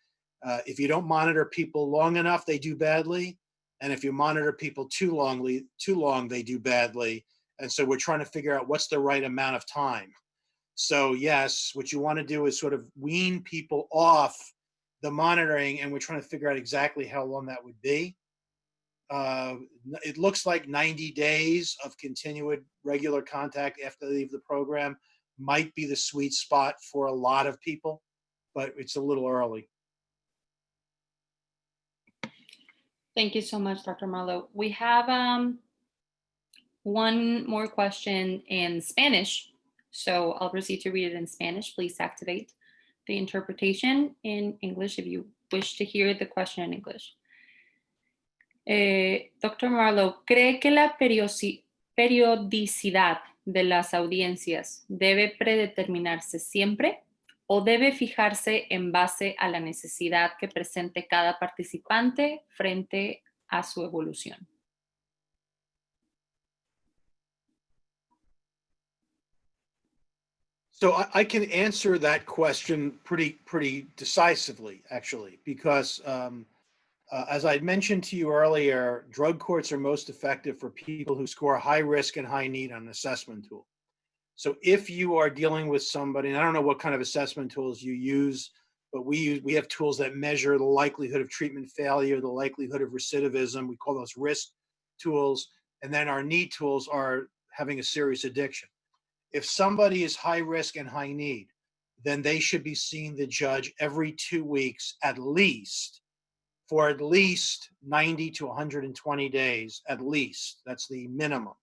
if you don't monitor people long enough, they do badly. And if you monitor people too long, they do badly. And so we're trying to figure out what's the right amount of time. So yes, what you want to do is sort of wean people off the monitoring, and we're trying to figure out exactly how long that would be. It looks like 90 days of continued regular contact after they leave the program might be the sweet spot for a lot of people, but it's a little early. Thank you so much, Dr. Marlow. We have one more question in Spanish, so I'll proceed to read it in Spanish. Please activate the interpretation in English if you wish to hear the question in English. Dr. Marlow, ¿cree que la periodicidad de las audiencias debe predeterminarse siempre o debe fijarse en base a la necesidad que presente cada participante frente a su evolución? So I can answer that question pretty decisively, actually, because as I mentioned to you earlier, drug courts are most effective for people who score high risk and high need on an assessment tool. So if you are dealing with somebody, and I don't know what kind of assessment tools you use, but we have tools that measure the likelihood of treatment failure, the likelihood of recidivism. We call those risk tools. And then our need tools are having a serious addiction. If somebody is high risk and high need, then they should be seeing the judge every 2 weeks at least, for at least 90 to 120 days, at least. That's the minimum.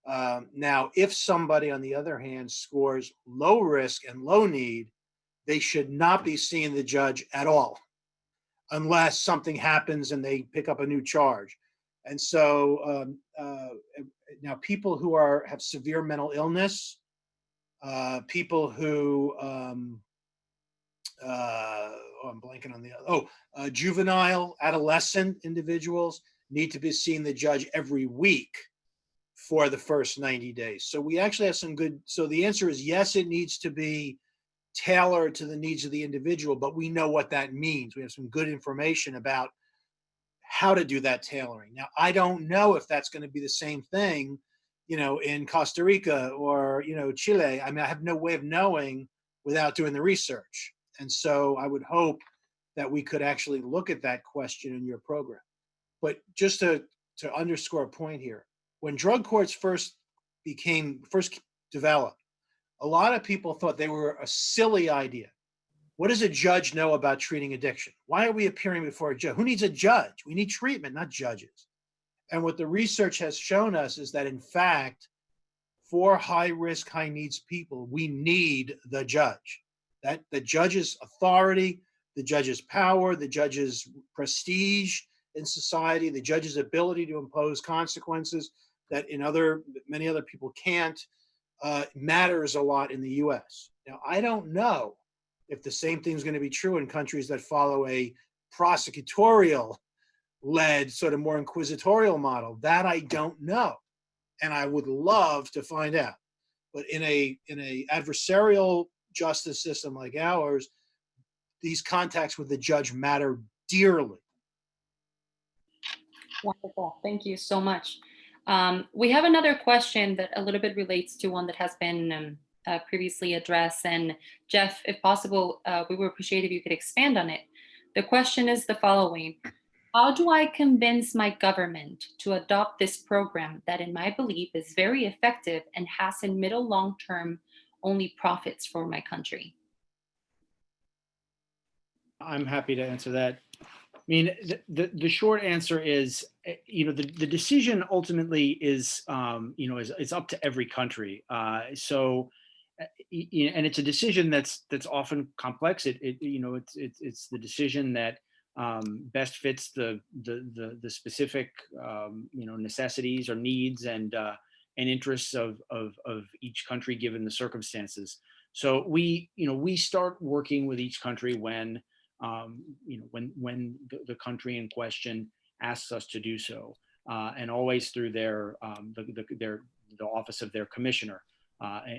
Now, if somebody, on the other hand, scores low risk and low need, they should not be seeing the judge at all, unless something happens and they pick up a new charge. And so now people who have severe mental illness, people who, I'm blanking on the other, juvenile, adolescent individuals need to be seeing the judge every week for the first 90 days. So we actually have some good, so the answer is yes, it needs to be tailored to the needs of the individual, but we know what that means. We have some good information about how to do that tailoring. Now, I don't know if that's going to be the same thing, in Costa Rica or, Chile. I mean, I have no way of knowing without doing the research. And so I would hope that we could actually look at that question in your program. But just to underscore a point here, when drug courts first developed, a lot of people thought they were a silly idea. What does a judge know about treating addiction? Why are we appearing before a judge? Who needs a judge? We need treatment, not judges. And what the research has shown us is that, in fact, for high risk, high needs people, we need the judge. That the judge's authority, the judge's power, the judge's prestige in society, the judge's ability to impose consequences that many other people can't, matters a lot in the US. Now, I don't know if the same thing is going to be true in countries that follow a prosecutorial-led, sort of more inquisitorial model. That I don't know, and I would love to find out. But in a adversarial justice system like ours, these contacts with the judge matter dearly. Wonderful. Thank you so much. We have another question that a little bit relates to one that has been previously addressed. And Jeff, if possible, we would appreciate if you could expand on it. The question is the following. How do I convince my government to adopt this program that, in my belief, is very effective and has in middle long term only profits for my country? I'm happy to answer that. I mean, the short answer is, the decision ultimately is, it's up to every country. And it's a decision that's often complex. It's the decision that best fits the specific, necessities or needs and interests of each country given the circumstances. So we start working with each country when the country in question asks us to do so, and always through their the office of their commissioner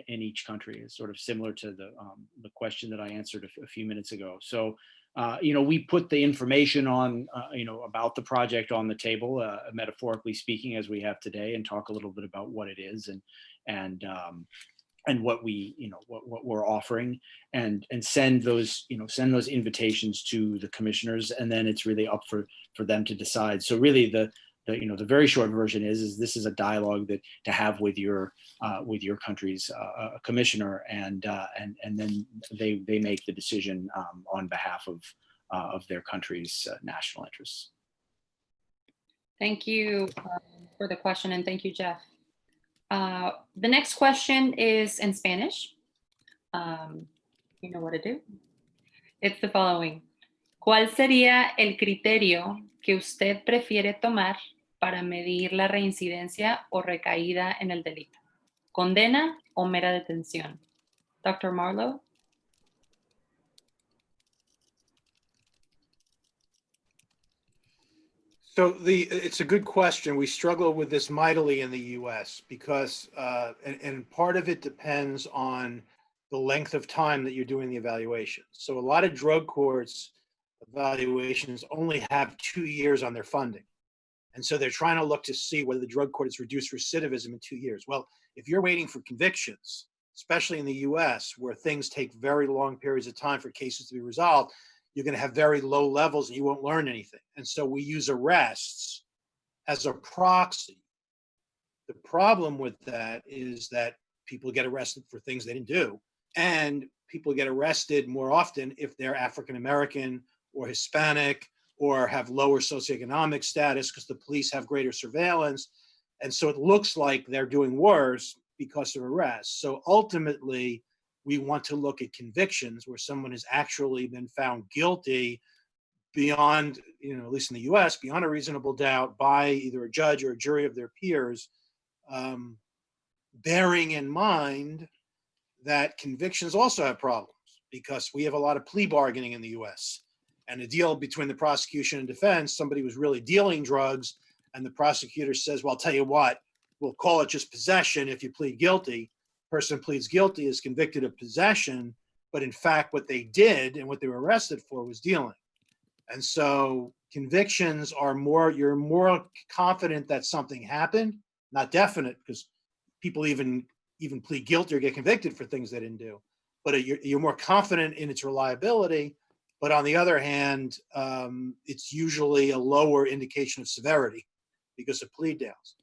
in each country. Is sort of similar to the question that I answered a few minutes ago. So we put the information on about the project on the table, metaphorically speaking, as we have today, and talk a little bit about what it is and what what we're offering, and send those invitations to the commissioners, and then it's really up for them to decide. So really the very short version is this is a dialogue that to have with your country's commissioner, and then they make the decision on behalf of their country's national interests. Thank you for the question, and thank you, Jeff. The next question is in Spanish. You know what to do. It's the following. ¿Cuál sería el criterio que usted prefiere tomar para medir la reincidencia o recaída en el delito? ¿Condena o mera detención? Dr. Marlow? So it's a good question. We struggle with this mightily in the US because, and part of it depends on the length of time that you're doing the evaluation. So a lot of drug courts evaluations only have 2 years on their funding. And so they're trying to look to see whether the drug court has reduced recidivism in 2 years. Well, if you're waiting for convictions, especially in the US, where things take very long periods of time for cases to be resolved, you're going to have very low levels and you won't learn anything. And so we use arrests as a proxy. The problem with that is that people get arrested for things they didn't do. And people get arrested more often if they're African American or Hispanic or have lower socioeconomic status because the police have greater surveillance. And so it looks like they're doing worse because of arrests. So ultimately, we want to look at convictions where someone has actually been found guilty beyond, at least in the US, beyond a reasonable doubt by either a judge or a jury of their peers, bearing in mind that convictions also have problems because we have a lot of plea bargaining in the US. And a deal between the prosecution and defense, somebody was really dealing drugs and the prosecutor says, well, I'll tell you what, we'll call it just possession if you plead guilty. Person pleads guilty is convicted of possession, but in fact, what they did and what they were arrested for was dealing. And so convictions are you're more confident that something happened, not definite, because people even plead guilty or get convicted for things they didn't do, but you're more confident in its reliability. But on the other hand, it's usually a lower indication of severity because of plea downs.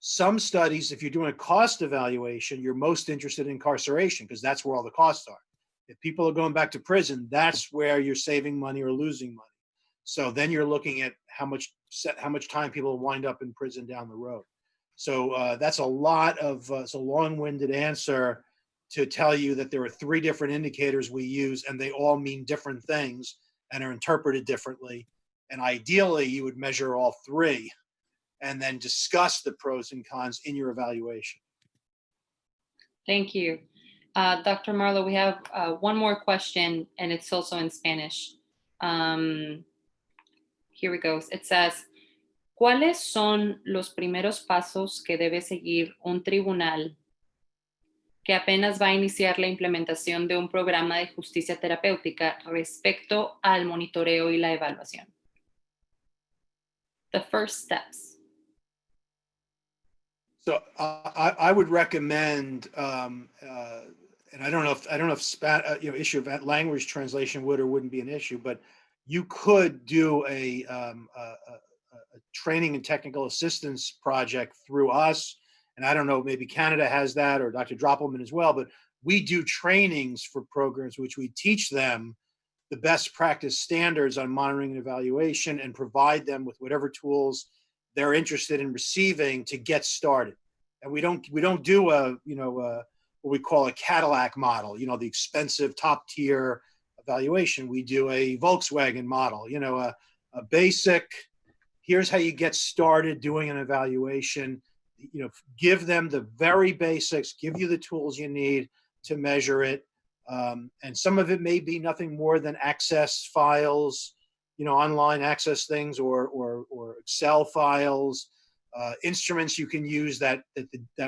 Some studies, if you're doing a cost evaluation, you're most interested in incarceration because that's where all the costs are. If people are going back to prison, that's where you're saving money or losing money. So then you're looking at how much time people wind up in prison down the road. So that's it's a long-winded answer to tell you that there are 3 different indicators we use and they all mean different things and are interpreted differently. And ideally, you would measure all 3 and then discuss the pros and cons in your evaluation. Thank you. Dr. Marlow, we have one more question, and it's also in Spanish. Here it goes. It says, ¿cuáles son los primeros pasos que debe seguir un tribunal que apenas va a iniciar la implementación de un programa de justicia terapéutica respecto al monitoreo y la evaluación? The first steps. So I would recommend and I don't know if issue of language translation would or wouldn't be an issue, but you could do a training and technical assistance project through us. And I don't know, maybe Canada has that, or Dr. Droppelman as well, but we do trainings for programs which we teach them the best practice standards on monitoring and evaluation and provide them with whatever tools they're interested in receiving to get started. And we don't do what we call a Cadillac model, the expensive top tier evaluation. We do a Volkswagen model, a basic, here's how you get started doing an evaluation, give them the very basics, give you the tools you need to measure it. And some of it may be nothing more than access files, online access things or Excel files, instruments you can use that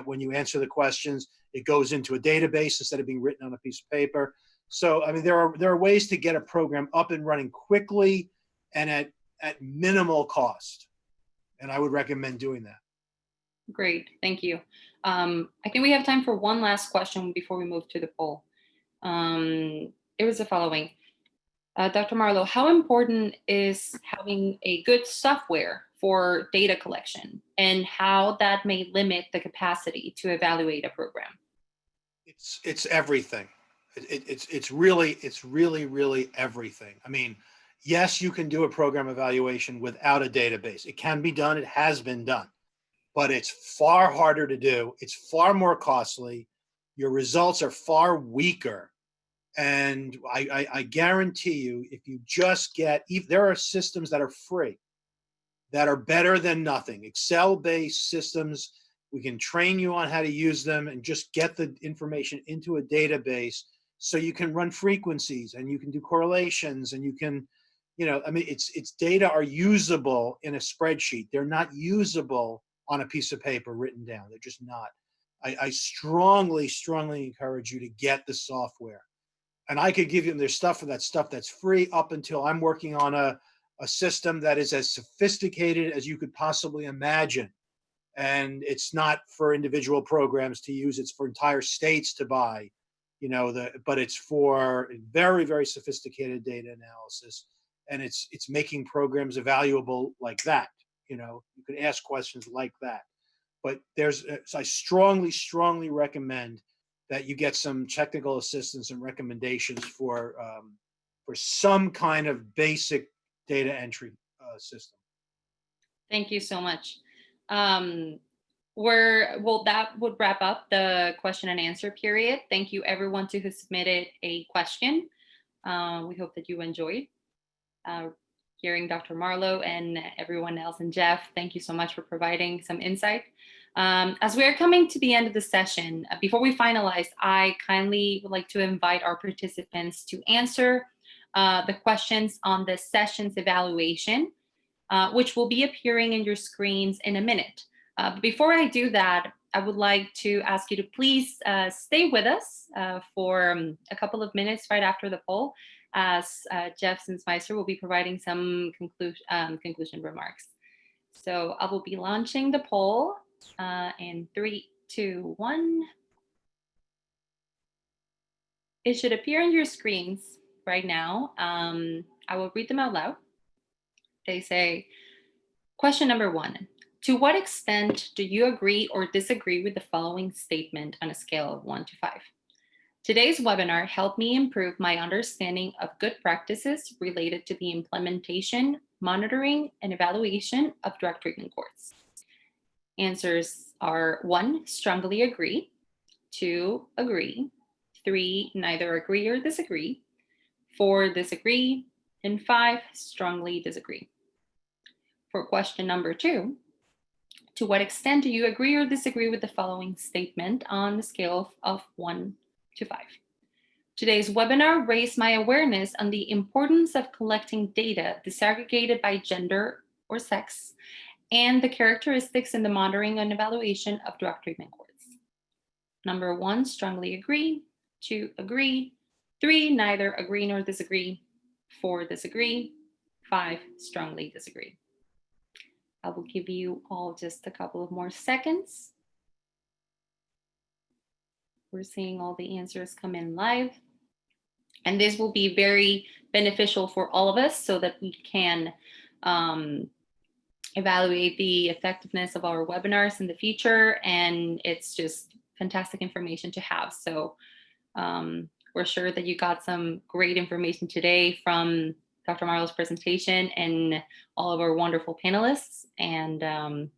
when you answer the questions, it goes into a database instead of being written on a piece of paper. So, I mean, there are ways to get a program up and running quickly and at minimal cost. And I would recommend doing that. Great, thank you. I think we have time for one last question before we move to the poll. It was the following. Dr. Marlow, how important is having a good software for data collection and how that may limit the capacity to evaluate a program? It's everything. It's really everything. I mean, yes, you can do a program evaluation without a database. It can be done. It has been done, but it's far harder to do. It's far more costly. Your results are far weaker. And I guarantee you, if you just there are systems that are free, that are better than nothing. Excel-based systems, we can train you on how to use them and just get the information into a database so you can run frequencies and you can do correlations and you can, it's data are usable in a spreadsheet. They're not usable on a piece of paper written down. They're just not. I strongly encourage you to get the software. And I could give you, there's stuff that's free up until I'm working on a system that is as sophisticated as you could possibly imagine. And it's not for individual programs to use, it's for entire states to buy, but it's for very, very sophisticated data analysis. And it's making programs evaluable like that. You can ask questions like that. But I strongly recommend that you get some technical assistance and recommendations for some kind of basic data entry system. Thank you so much. That would wrap up the question and answer period. Thank you everyone who submitted a question. We hope that you enjoyed hearing Dr. Marlow and everyone else, and Jeff, thank you so much for providing some insight. As we are coming to the end of the session, before we finalize, I kindly would like to invite our participants to answer the questions on the session's evaluation, which will be appearing in your screens in a minute. Before I do that, I would like to ask you to please stay with us for a couple of minutes right after the poll, as Jeff Zinsmeister will be providing some conclusion remarks. So I will be launching the poll in 3, 2, 1. It should appear on your screens right now. I will read them out loud. They say, question number 1. To what extent do you agree or disagree with the following statement on a scale of 1 to 5? Today's webinar helped me improve my understanding of good practices related to the implementation, monitoring, and evaluation of drug treatment courts. Answers are 1, strongly agree, 2, agree, 3, neither agree or disagree, 4, disagree, and 5, strongly disagree. For question number 2, to what extent do you agree or disagree with the following statement on the scale of 1 to 5? Today's webinar raised my awareness on the importance of collecting data disaggregated by gender or sex and the characteristics in the monitoring and evaluation of drug treatment courts. Number 1, strongly agree, 2, agree, 3, neither agree nor disagree, 4, disagree, 5, strongly disagree. I will give you all just a couple of more seconds. We're seeing all the answers come in live. And this will be very beneficial for all of us so that we can evaluate the effectiveness of our webinars in the future. And it's just fantastic information to have. So we're sure that you got some great information today from Dr. Marlow's presentation and all of our wonderful panelists. And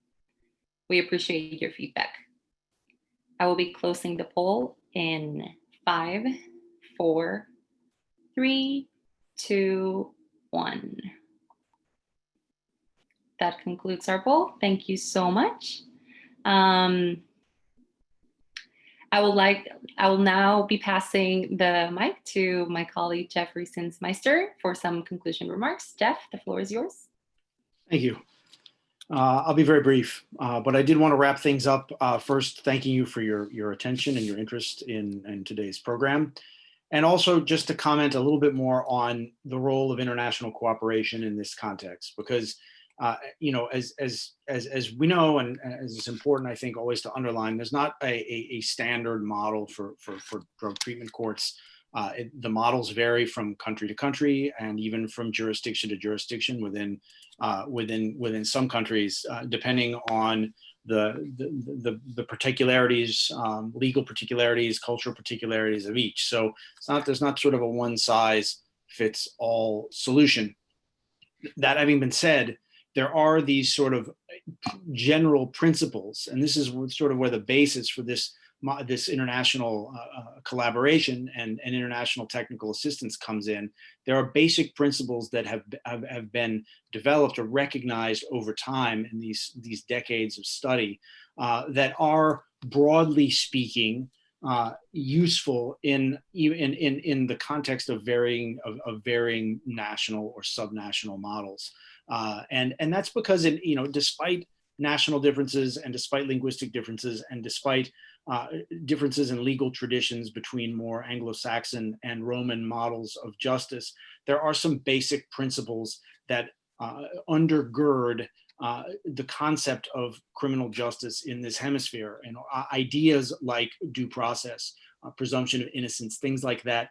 we appreciate your feedback. I will be closing the poll in 5, 4, 3, 2, 1. That concludes our poll. Thank you so much. I will now be passing the mic to my colleague, Jeffrey Sinsmeister, for some conclusion remarks. Jeff, the floor is yours. Thank you. I'll be very brief, but I did want to wrap things up. First, thanking you for your attention and your interest in today's program. And also just to comment a little bit more on the role of international cooperation in this context, because you know, as we know, and as it's important, I think, always to underline, there's not a standard model for drug treatment courts. The models vary from country to country, and even from jurisdiction to jurisdiction within some countries, depending on the particularities, legal particularities, cultural particularities of each. So there's not sort of a one size fits all solution. That having been said, there are these sort of general principles, and this is sort of where the basis for this international collaboration and international technical assistance comes in. There are basic principles that have been developed or recognized over time in these decades of study that are, broadly speaking, useful in the context of varying national or subnational models. And that's because, despite national differences and despite linguistic differences and despite differences in legal traditions between more Anglo-Saxon and Roman models of justice, there are some basic principles that undergird the concept of criminal justice in this hemisphere, and ideas like due process, presumption of innocence, things like that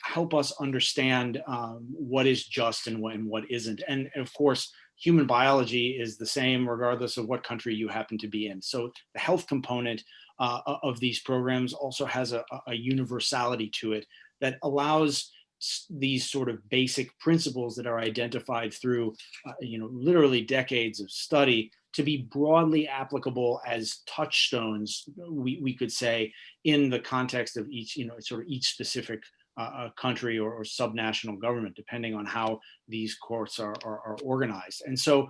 help us understand what is just and what isn't. And of course, human biology is the same regardless of what country you happen to be in. So the health component of these programs also has a universality to it that allows these sort of basic principles that are identified through literally decades of study to be broadly applicable as touchstones, we could say, in the context of each each specific country or subnational government, depending on how these courts are organized. And so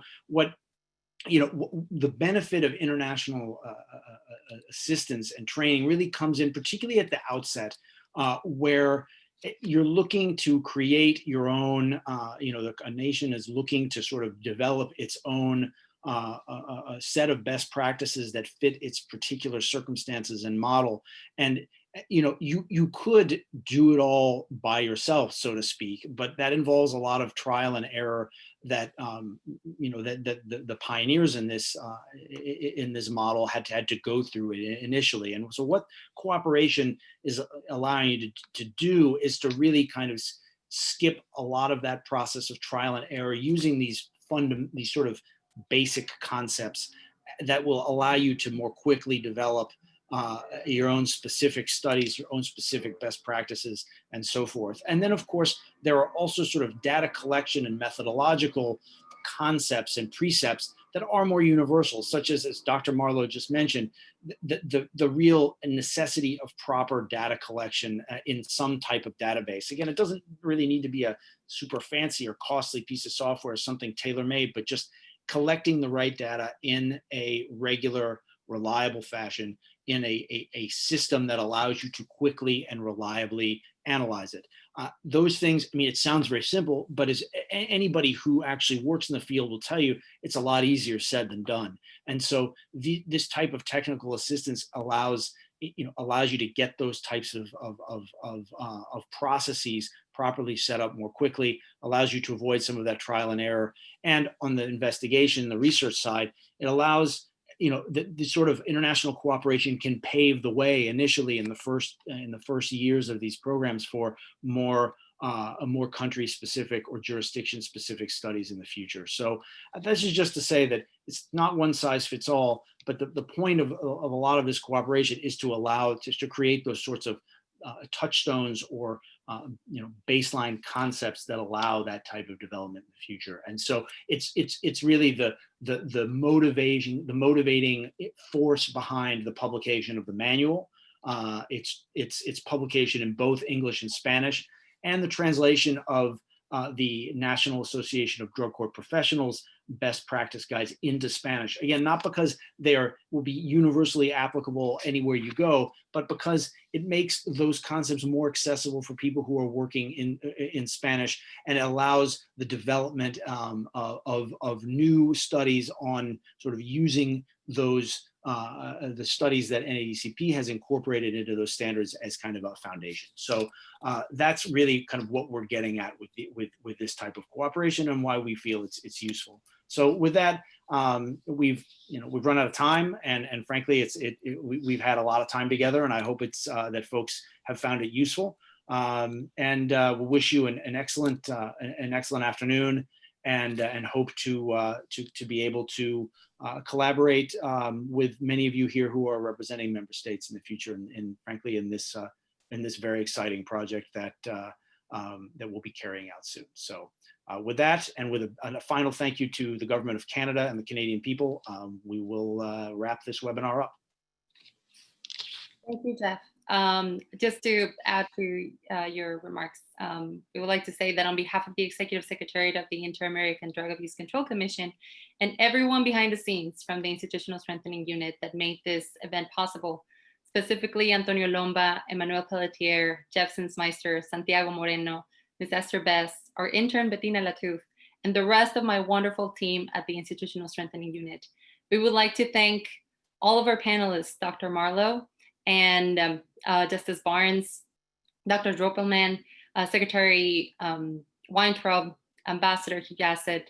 the benefit of international assistance and training really comes in, particularly at the outset, where you're looking to create your own, a nation is looking to sort of develop its own a set of best practices that fit its particular circumstances and model. And you could do it all by yourself, so to speak, but that involves a lot of trial and error that the pioneers in this model had to go through initially. And so what cooperation is allowing you to do is to really kind of skip a lot of that process of trial and error, using these sort of basic concepts that will allow you to more quickly develop your own specific studies, your own specific best practices, and so forth. And then, of course, there are also sort of data collection and methodological concepts and precepts that are more universal, such as Dr. Marlow just mentioned, the real necessity of proper data collection in some type of database. Again, it doesn't really need to be a super fancy or costly piece of software, something tailor-made, but just collecting the right data in a regular, reliable fashion in a system that allows you to quickly and reliably analyze it. Those things, I mean, it sounds very simple, but as anybody who actually works in the field will tell you, it's a lot easier said than done. And so this type of technical assistance allows you to get those types of processes properly set up more quickly, allows you to avoid some of that trial and error. And on the investigation, the research side, it allows the sort of international cooperation can pave the way initially in the first years of these programs for more country-specific or jurisdiction-specific studies in the future. So this is just to say that it's not one size fits all, but the point of a lot of this cooperation is to allow to create those sorts of touchstones or baseline concepts that allow that type of development in the future. And so it's really the motivating force behind the publication of the manual. It's publication in both English and Spanish, and the translation of the National Association of Drug Court Professionals best practice guides into Spanish. Again, not because they will be universally applicable anywhere you go, but because it makes those concepts more accessible for people who are working in Spanish, and it allows the development of new studies on sort of using those the studies that NADCP has incorporated into those standards as kind of a foundation. So that's really kind of what we're getting at with this type of cooperation, and why we feel it's useful. So with that, we've run out of time, and frankly, we've had a lot of time together, and I hope it's that folks have found it useful. And we'll wish you an excellent afternoon, and hope to be able to collaborate with many of you here who are representing member states in the future, and frankly in this very exciting project that we'll be carrying out soon. So with that, and with a final thank you to the Government of Canada and the Canadian people, we will wrap this webinar up. Thank you, Jeff. Just to add to your remarks, we would like to say that on behalf of the Executive Secretariat of the Inter-American Drug Abuse Control Commission and everyone behind the scenes from the Institutional Strengthening Unit that made this event possible, specifically Antonio Lomba, Emmanuel Pelletier, Jeff Sinsmeister, Santiago Moreno, Ms. Esther Best, our intern Bettina Latouf, and the rest of my wonderful team at the Institutional Strengthening Unit. We would like to thank all of our panelists, Dr. Marlow and Justice Barnes, Dr. Droppelman, Secretary Weintraub, Ambassador Higaset,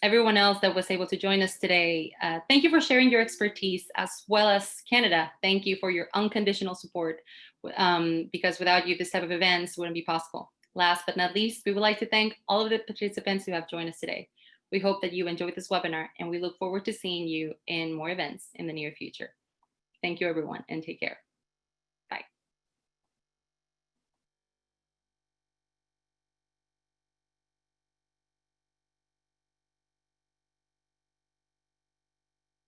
everyone else that was able to join us today. Thank you for sharing your expertise, as well as Canada. Thank you for your unconditional support, because without you, this type of events wouldn't be possible. Last but not least, we would like to thank all of the participants who have joined us today. We hope that you enjoyed this webinar, and we look forward to seeing you in more events in the near future. Thank you, everyone, and take care.